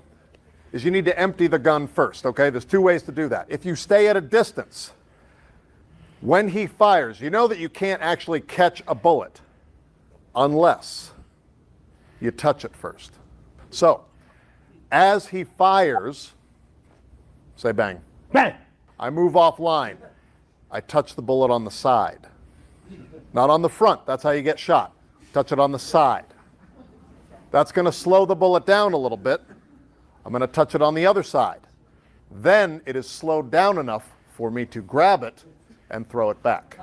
S6: is you need to empty the gun first, okay? There's 2 ways to do that. If you stay at a distance, when he fires, you know that you can't actually catch a bullet unless you touch it first. So, as he fires, say bang.
S5: Bang!
S6: I move offline. I touch the bullet on the side. Not on the front, that's how you get shot. Touch it on the side. That's going to slow the bullet down a little bit. I'm going to touch it on the other side. Then it is slowed down enough for me to grab it and throw it back.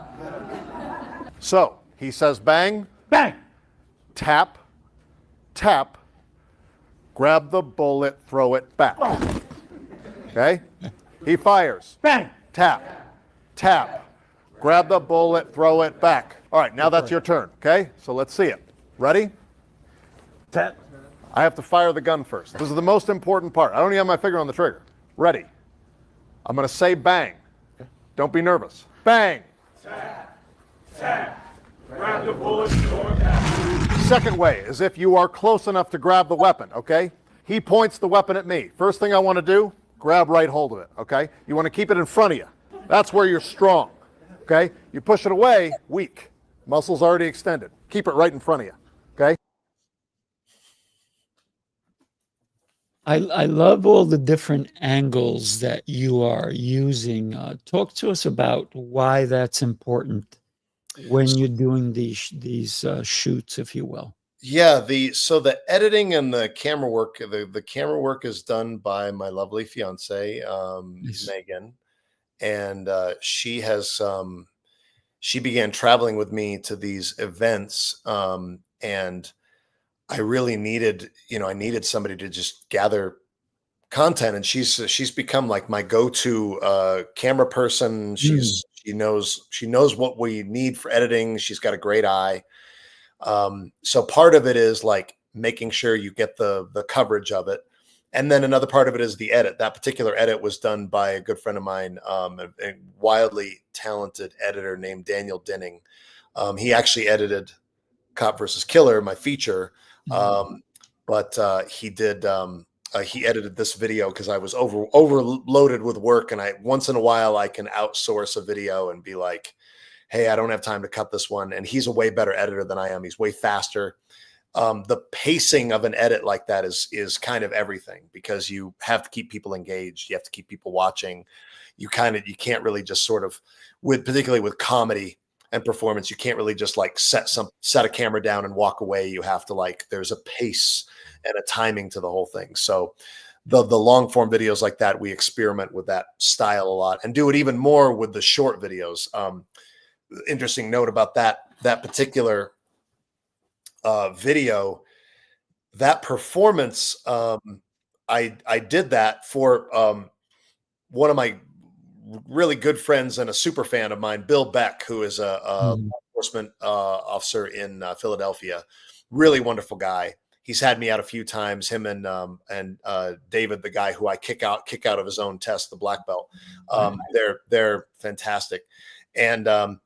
S6: So he says bang,
S5: Bang!
S6: tap, tap, grab the bullet, throw it back. Okay? He fires.
S5: Bang!
S6: Tap, tap, grab the bullet, throw it back. All right, now that's your turn, okay? So let's see it. Ready?
S5: Tap.
S6: I have to fire the gun first. This is the most important part. I don't even have my finger on the trigger. Ready? I'm going to say bang. Don't be nervous. Bang.
S7: Tap, tap, grab the bullet, throw it back.
S6: Second way is if you are close enough to grab the weapon, okay? He points the weapon at me. First thing I want to do, grab right hold of it, okay? You want to keep it in front of you. That's where you're strong, okay? You push it away, weak. Muscles already extended. Keep it right in front of you, okay?
S2: I love all the different angles that you are using. Talk to us about why that's important when you're doing these shoots, if you will.
S3: Yeah, so the editing and the camera work, the camera work is done by my lovely fiance,
S2: Yes.
S3: Megan, and she has she began traveling with me to these events, and I really needed, I needed somebody to just gather content, and she's become like my go-to camera person. She knows what we need for editing. She's got a great eye. So part of it is like making sure you get the coverage of it. And then another part of it is the edit. That particular edit was done by a good friend of mine, a wildly talented editor named Daniel Dinning. He actually edited Cop versus Killer, my feature. But he edited this video because I was overloaded with work. And once in a while I can outsource a video and be like, hey, I don't have time to cut this one. And he's a way better editor than I am. He's way faster. The pacing of an edit like that is kind of everything, because you have to keep people engaged. You have to keep people watching. You can't really just sort of, particularly with comedy and performance, you can't really just like set a camera down and walk away. You have to there's a pace and a timing to the whole thing. So the long form videos like that, we experiment with that style a lot and do it even more with the short videos. Interesting note about that particular video, that performance, I did that for one of my really good friends and a super fan of mine, Bill Beck, who is a law enforcement officer in Philadelphia. Really wonderful guy. He's had me out a few times. Him and David, the guy who I kick out of his own test, the black belt. They're fantastic, and I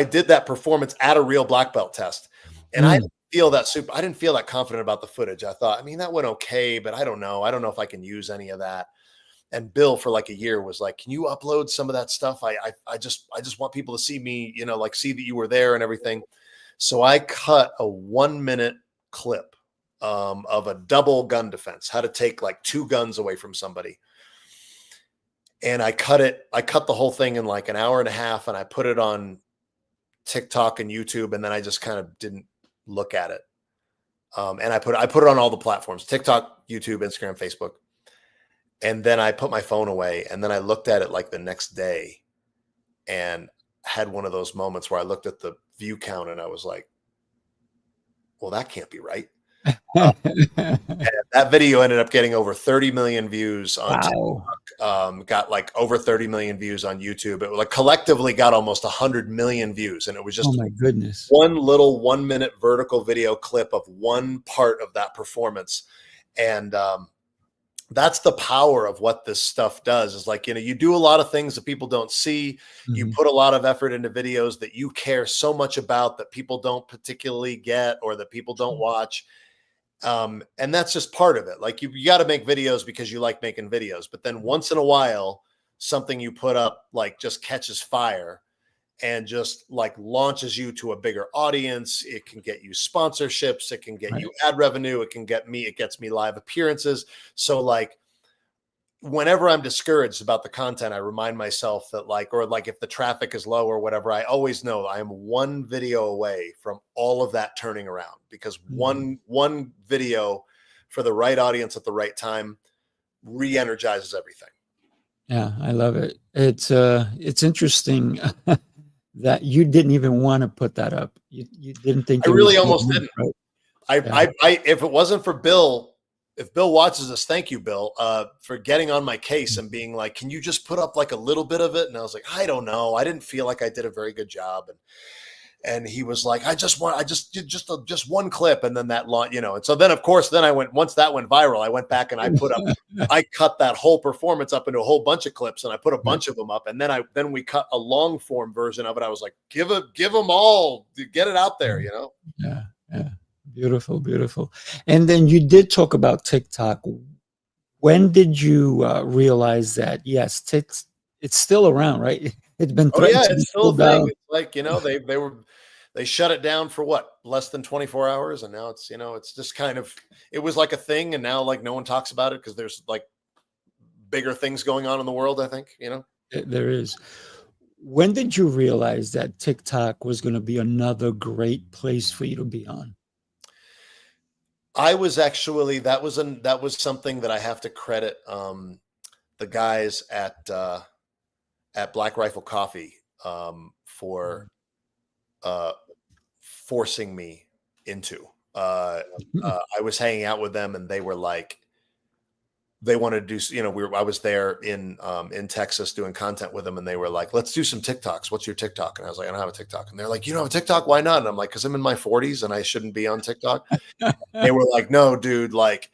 S3: did that performance at a real black belt test, and I didn't feel that confident about the footage. I thought, that went okay, but I don't know if I can use any of that. And Bill for like a year was like, can you upload some of that stuff? I just want people to see me, see that you were there and everything. So I cut a 1-minute clip of a double gun defense, how to take like 2 guns away from somebody. And I cut the whole thing in like an hour and a half, and I put it on TikTok and YouTube, and then I just kind of didn't look at it. And I put it on all the platforms: TikTok, YouTube, Instagram, Facebook. And then I put my phone away, and then I looked at it like the next day and had one of those moments where I looked at the view count and I was like, well, that can't be right. And that video ended up getting over 30 million views on TikTok. Got like over 30 million views on YouTube. It like collectively got almost 100 million views, and it was just,
S2: oh my goodness,
S3: one little 1-minute vertical video clip of one part of that performance. And that's the power of what this stuff does, is like, you do a lot of things that people don't see. You put a lot of effort into videos that you care so much about that people don't particularly get or that people don't watch. And that's just part of it. Like you got to make videos because you like making videos, but then once in a while, something you put up like just catches fire and just like launches you to a bigger audience. It can get you sponsorships. It can get you ad revenue. It gets me live appearances. So like whenever I'm discouraged about the content, I remind myself that if the traffic is low or whatever, I always know I am one video away from all of that turning around, because one video for the right audience at the right time re-energizes everything.
S2: Yeah, I love it. It's interesting that you didn't even want to put that up. You didn't think
S3: I
S2: it was
S3: really
S2: good
S3: almost
S2: enough,
S3: didn't.
S2: right? Yeah.
S3: If it wasn't for Bill, if Bill watches this, thank you, Bill, for getting on my case and being like, "Can you just put up like a little bit of it?" And I was like, "I don't know. I didn't feel like I did a very good job." And he was like, I just did just one clip, and then that long, And so then, of course, then once that went viral, I went back and I cut that whole performance up into a whole bunch of clips, and I put a bunch of them up, and then we cut a long form version of it. I was like, give them all, get it out there,
S2: Yeah, yeah. Beautiful, beautiful. And then you did talk about TikTok. When did you realize that, yes, it's still around, right? It's been
S3: Oh yeah,
S2: threatened to be
S3: it's still a
S2: pulled
S3: thing.
S2: down.
S3: It's like, they shut it down for what, less than 24 hours, and now it's just kind of, it was like a thing, and now like no one talks about it because there's like bigger things going on in the world, I think.
S2: There is. When did you realize that TikTok was going to be another great place for you to be on?
S3: I was actually, that was something that I have to credit the guys at Black Rifle Coffee for forcing me into. I was hanging out with them, and they were like, they wanted to do, I was there in Texas doing content with them, and they were like, let's do some TikToks. What's your TikTok? And I was like, I don't have a TikTok. And they're like, you don't have a TikTok? Why not? And I'm like, because I'm in my 40s and I shouldn't be on TikTok. They were like, no, dude, like,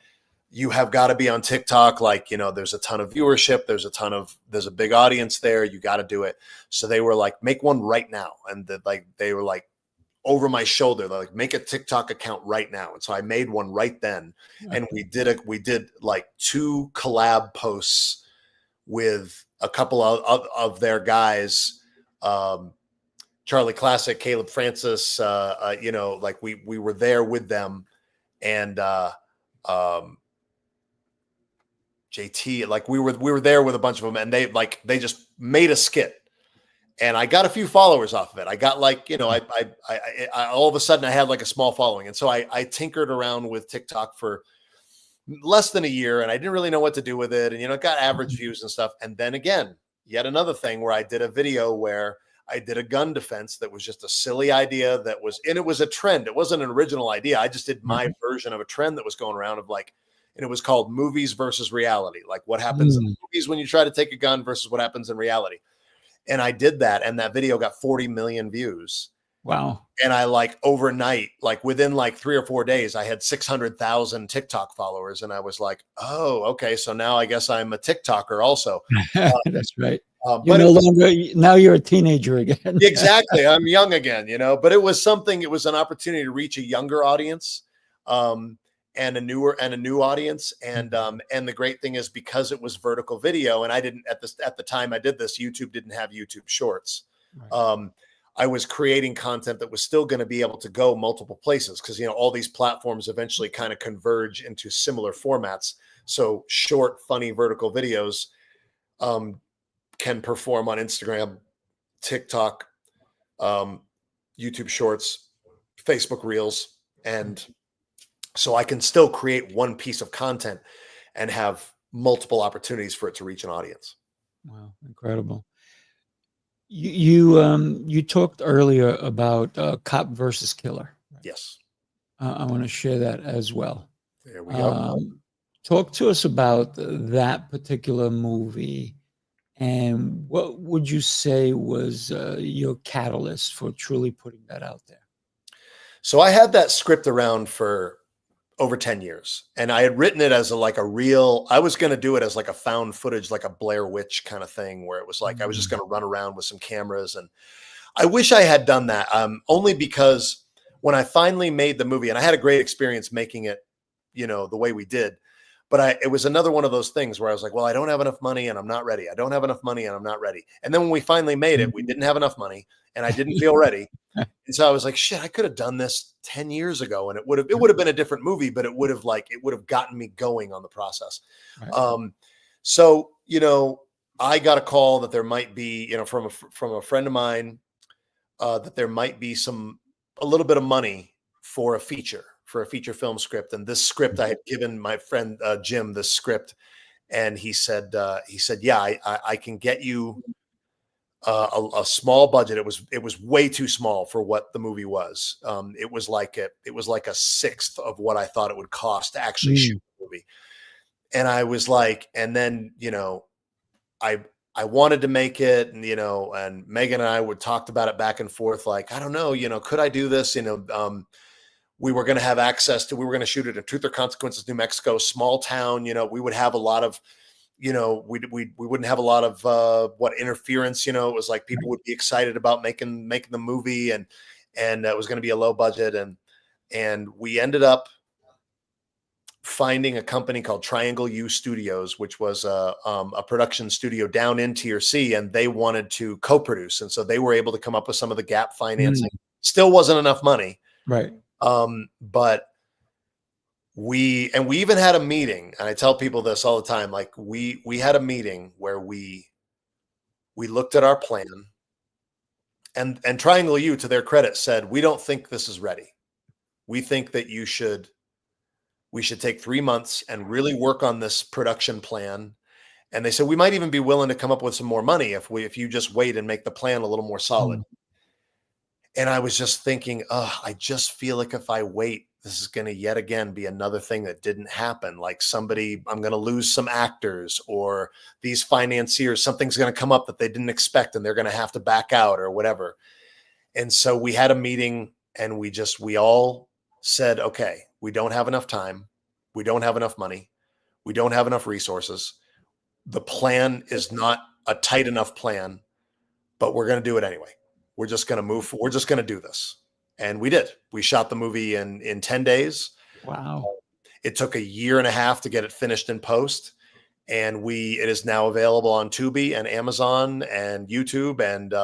S3: you have got to be on TikTok. Like, there's a ton of viewership. There's a big audience there. You got to do it. So they were like, make one right now. And they were like over my shoulder. They're like, make a TikTok account right now. And so I made one right then. And we did like 2 collab posts with a couple of their guys, Charlie Classic, Caleb Francis, like we were there with them, and JT, like we were there with a bunch of them, and they just made a skit, and I got a few followers off of it. I got like, I all of a sudden I had like a small following, and so I tinkered around with TikTok for less than a year, and I didn't really know what to do with it, and it got average views and stuff. And then again, yet another thing where I did a video where I did a gun defense that was just a silly idea and it was a trend. It wasn't an original idea. I just did my version of a trend that was going around of like, and it was called movies versus reality. Like what happens in movies when you try to take a gun versus what happens in reality. And I did that, and that video got 40 million views.
S2: Wow.
S3: And I like overnight, like within like 3 or 4 days, I had 600,000 TikTok followers. And I was like, oh, okay. So now I guess I'm a TikToker also.
S2: That's right.
S3: But
S2: now you're a teenager again.
S3: Exactly. I'm young again, but it was an opportunity to reach a younger audience, and a new audience. And the great thing is, because it was vertical video, and I didn't at the time I did this, YouTube didn't have YouTube Shorts. Right. I was creating content that was still going to be able to go multiple places, because all these platforms eventually kind of converge into similar formats. So short, funny vertical videos can perform on Instagram, TikTok, YouTube Shorts, Facebook Reels, and so I can still create one piece of content and have multiple opportunities for it to reach an audience.
S2: Wow, incredible. You talked earlier about cop versus killer.
S3: Yes.
S2: I want to share that as well.
S3: There we go.
S2: Talk to us about that particular movie, and what would you say was your catalyst for truly putting that out there?
S3: So I had that script around for over 10 years, and I had written it as I was going to do it as like a found footage, like a Blair Witch kind of thing, where it was like, I was just going to run around with some cameras. And I wish I had done that, only because when I finally made the movie, and I had a great experience making it, the way we did, but it was another one of those things where I was like, well, I don't have enough money and I'm not ready. I don't have enough money and I'm not ready. And then when we finally made it, we didn't have enough money and I didn't feel ready. And so I was like, shit, I could have done this 10 years ago, and it would have been a different movie, but it would have gotten me going on the process. Right. So, I got a call that there might be, from a friend of mine, that there might be a little bit of money for a feature film script. And this script, I had given my friend, Jim, this script, And he said, yeah, I can get you a small budget. It was way too small for what the movie was. It was like a sixth of what I thought it would cost to actually shoot the movie. And I was like, and then, I wanted to make it, and, and Megan and I would talked about it back and forth. Like, I don't know, could I do this? We were going to have access to, we were going to shoot it in Truth or Consequences, New Mexico, small town. We would have a lot of, we wouldn't have a lot of interference. It was like people would be excited about making the movie, and it was going to be a low budget, and we ended up finding a company called Triangle U Studios, which was a production studio down in Tier C, and they wanted to co-produce, and so they were able to come up with some of the gap financing. Still wasn't enough money,
S2: right?
S3: But we even had a meeting, and I tell people this all the time. Like we had a meeting where we looked at our plan, and Triangle U, to their credit, said, we don't think this is ready. We think that we should take 3 months and really work on this production plan. And they said, we might even be willing to come up with some more money if you just wait and make the plan a little more solid. And I was just thinking, I just feel like if I wait, this is going to yet again be another thing that didn't happen. Like I'm going to lose some actors, or these financiers, something's going to come up that they didn't expect, and they're going to have to back out or whatever. And so we had a meeting, and we all said, okay, we don't have enough time. We don't have enough money. We don't have enough resources. The plan is not a tight enough plan, but we're going to do it anyway. We're just going to move. We're just going to do this. And we did. We shot the movie in 10 days.
S2: Wow.
S3: It took 1.5 years to get it finished in post. And it is now available on Tubi and Amazon and YouTube. And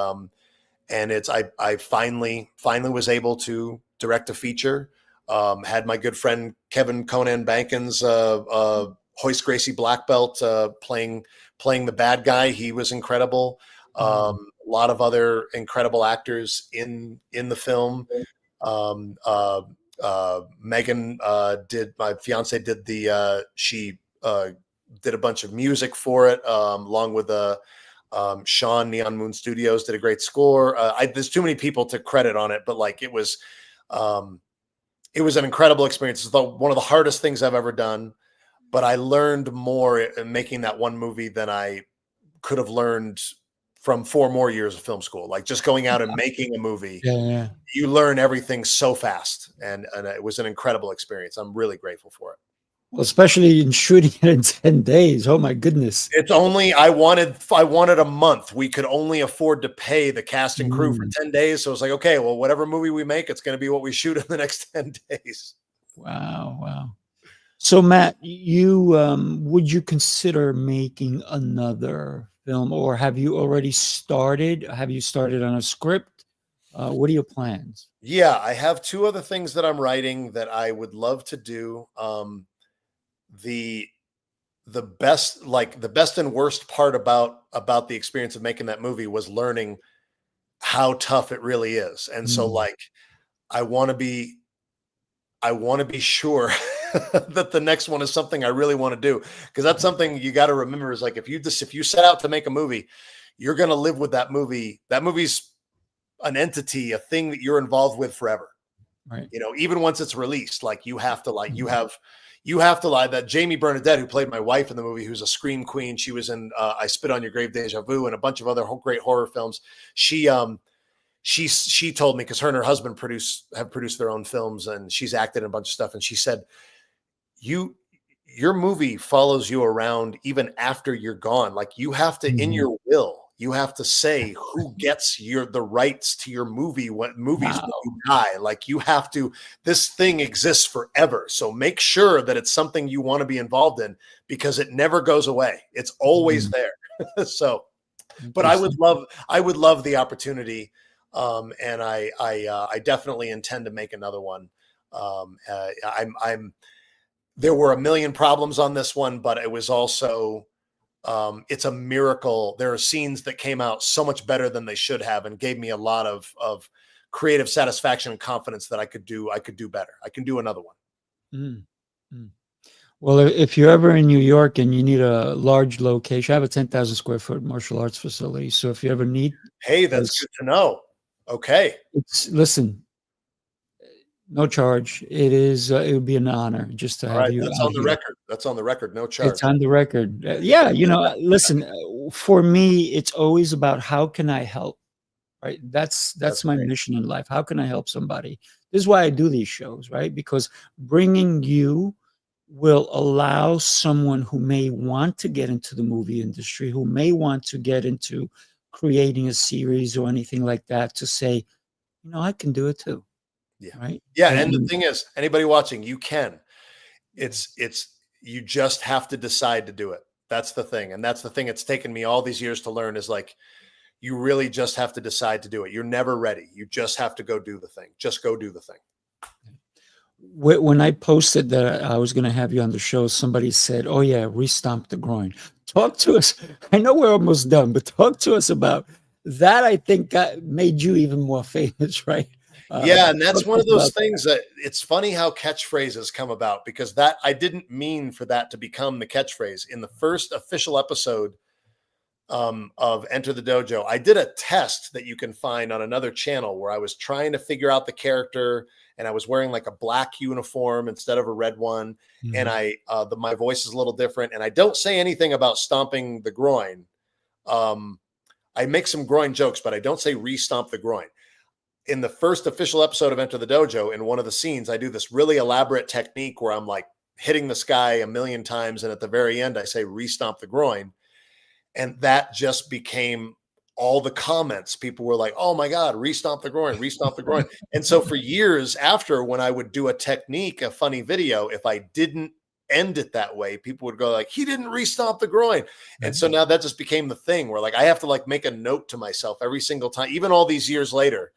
S3: I finally was able to direct a feature. Had my good friend Kevin Conan Bankins, Hoist Gracie black belt, playing the bad guy. He was incredible. A lot of other incredible actors in the film. Megan my fiance did she did a bunch of music for it, along with Sean, Neon Moon Studios did a great score. There's too many people to credit on it, but like it was an incredible experience. It's one of the hardest things I've ever done, but I learned more in making that one movie than I could have learned from 4 more years of film school. Like just going out and making a movie, you learn everything so fast, and it was an incredible experience. I'm really grateful for it.
S2: Well, especially in shooting it in 10 days. Oh my goodness.
S3: It's only, I wanted a month. We could only afford to pay the cast and crew for 10 days. So it's like, okay, well, whatever movie we make, it's going to be what we shoot in the next 10 days.
S2: Wow. So Matt, would you consider making another film, or have you already started? Have you started on a script? What are your plans?
S3: Yeah, I have 2 other things that I'm writing that I would love to do. The best and worst part about the experience of making that movie was learning how tough it really is. And so like, I want to be sure that the next one is something I really want to do. Cause that's something you got to remember is like, if you set out to make a movie, you're going to live with that movie. That movie's an entity, a thing that you're involved with forever.
S2: Right.
S3: Even once it's released, like you have to that Jamie Bernadette, who played my wife in the movie, who's a scream queen. She was in I Spit on Your Grave, Deja Vu, and a bunch of other great horror films. She told me, because her and her husband have produced their own films, and she's acted in a bunch of stuff. And she said, your movie follows you around even after you're gone. Like you have to, in your will, you have to say who gets the rights to your movie, what movies when you die. Like you have to, this thing exists forever. So make sure that it's something you want to be involved in, because it never goes away. It's always there. So, but I would love the opportunity. And I definitely intend to make another one. There were a million problems on this one, but it was also, it's a miracle. There are scenes that came out so much better than they should have, and gave me a lot of creative satisfaction and confidence that I could do better. I can do another one.
S2: Well, if you're ever in New York and you need a large location, I have a 10,000 square foot martial arts facility. So if you ever need,
S3: Hey, that's good to know. Okay.
S2: listen, no charge. It would be an honor just to
S3: All
S2: have
S3: right.
S2: you
S3: That's
S2: out
S3: on the
S2: here.
S3: record. That's on the record. No charge.
S2: It's on the record. Yeah, listen, for me, it's always about how can I help, right? That's my
S3: great.
S2: mission in life. How can I help somebody? This is why I do these shows, right? Because bringing you will allow someone who may want to get into the movie industry, who may want to get into creating a series or anything like that, to say, I can do it too.
S3: Yeah.
S2: Right.
S3: Yeah. And the thing is, anybody watching, you can. It's you just have to decide to do it. That's the thing. And that's the thing it's taken me all these years to learn, is like, you really just have to decide to do it. You're never ready. You just have to go do the thing. Just go do the thing.
S2: When I posted that I was going to have you on the show, somebody said, "Oh yeah, restomp the groin." Talk to us. I know we're almost done, but talk to us about that. I think made you even more famous, right?
S3: Yeah, and that's one of those things that it's funny how catchphrases come about, because that I didn't mean for that to become the catchphrase. In the first official episode of Enter the Dojo, I did a test that you can find on another channel where I was trying to figure out the character, and I was wearing like a black uniform instead of a red one, and my voice is a little different, and I don't say anything about stomping the groin. I make some groin jokes, but I don't say re-stomp the groin. In the first official episode of Enter the Dojo, in one of the scenes, I do this really elaborate technique where I'm like hitting the sky a million times, and at the very end, I say re-stomp the groin. And that just became all the comments. People were like, "Oh my God, re-stomp the groin, re-stomp the groin." And so for years after, when I would do a technique, a funny video, if I didn't end it that way, people would go like, "He didn't re-stomp the groin." And so now that just became the thing where like I have to like make a note to myself every single time, even all these years later,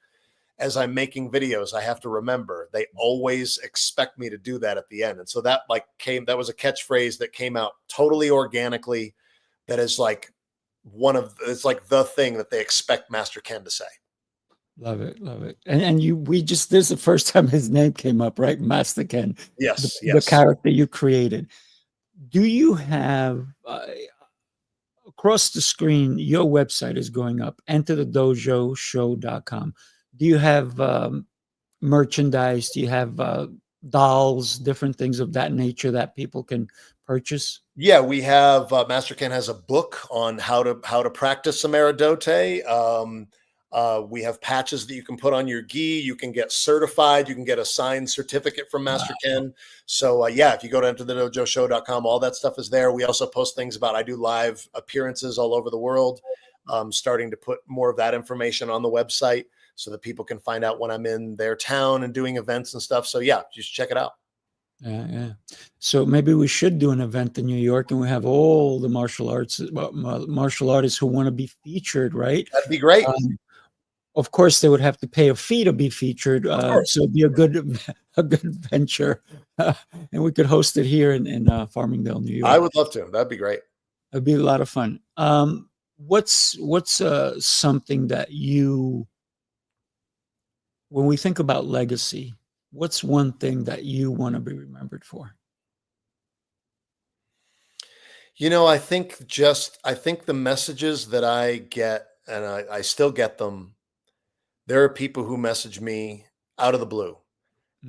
S3: as I'm making videos, I have to remember they always expect me to do that at the end. And so that that was a catchphrase that came out totally organically. That is like it's like the thing that they expect Master Ken to say.
S2: Love it, love it. And this is the first time his name came up, right? Master Ken.
S3: Yes,
S2: the character you created. Do you have across the screen, your website is going up, enterthedojoshow.com. Do you have merchandise? Do you have dolls, different things of that nature that people can purchase?
S3: Yeah, we have Master Ken has a book on how to practice Samaradote. We have patches that you can put on your gi. You can get certified. You can get a signed certificate from Master Ken. So yeah, if you go to enterthedojoshow.com, all that stuff is there. We also post things about, I do live appearances all over the world. Starting to put more of that information on the website so that people can find out when I'm in their town and doing events and stuff. So yeah, just check it out.
S2: Yeah. So maybe we should do an event in New York, and we have all the martial artists who want to be featured, right?
S3: That'd be great.
S2: Of course, they would have to pay a fee to be featured. So it'd be a good venture, and we could host it here in Farmingdale, New York.
S3: I would love to. That'd be great.
S2: It'd be a lot of fun. What's something that when we think about legacy, what's one thing that you want to be remembered for?
S3: I think the messages that I get, and I still get them. There are people who message me out of the blue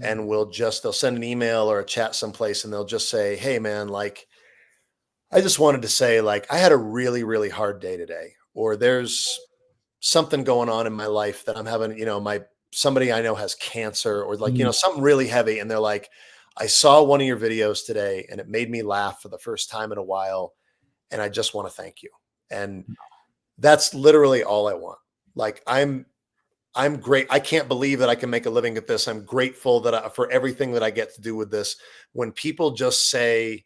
S3: and they'll send an email or a chat someplace, and they'll just say, "Hey man, like, I just wanted to say, like, I had a really, really hard day today, or there's something going on in my life that I'm having, somebody I know has cancer, or like, something really heavy." And they're like, "I saw one of your videos today and it made me laugh for the first time in a while. And I just want to thank you." And that's literally all I want. Like, I'm great. I can't believe that I can make a living at this. I'm grateful for everything that I get to do with this. When people just say,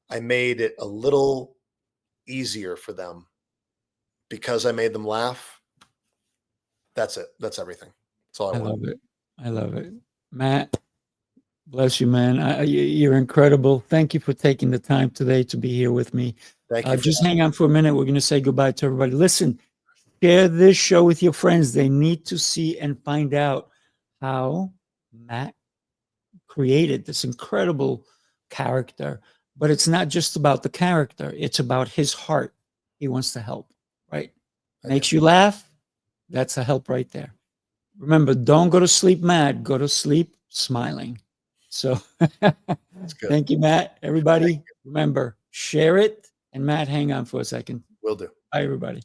S3: I made it a little easier for them because I made them laugh, that's it. That's everything. That's all I want.
S2: I love it. Matt, bless you, man. You're incredible. Thank you for taking the time today to be here with me.
S3: Thank you.
S2: Just hang on for a minute. We're going to say goodbye to everybody. Listen, share this show with your friends. They need to see and find out how Matt created this incredible character but it's not just about the character. It's about his heart. He wants to help, right? Makes you laugh. That's a help right there. Remember, don't go to sleep mad. Go to sleep smiling. So thank you, Matt. Everybody, remember, share it. And Matt, hang on for a second.
S3: Will do.
S2: Bye, everybody.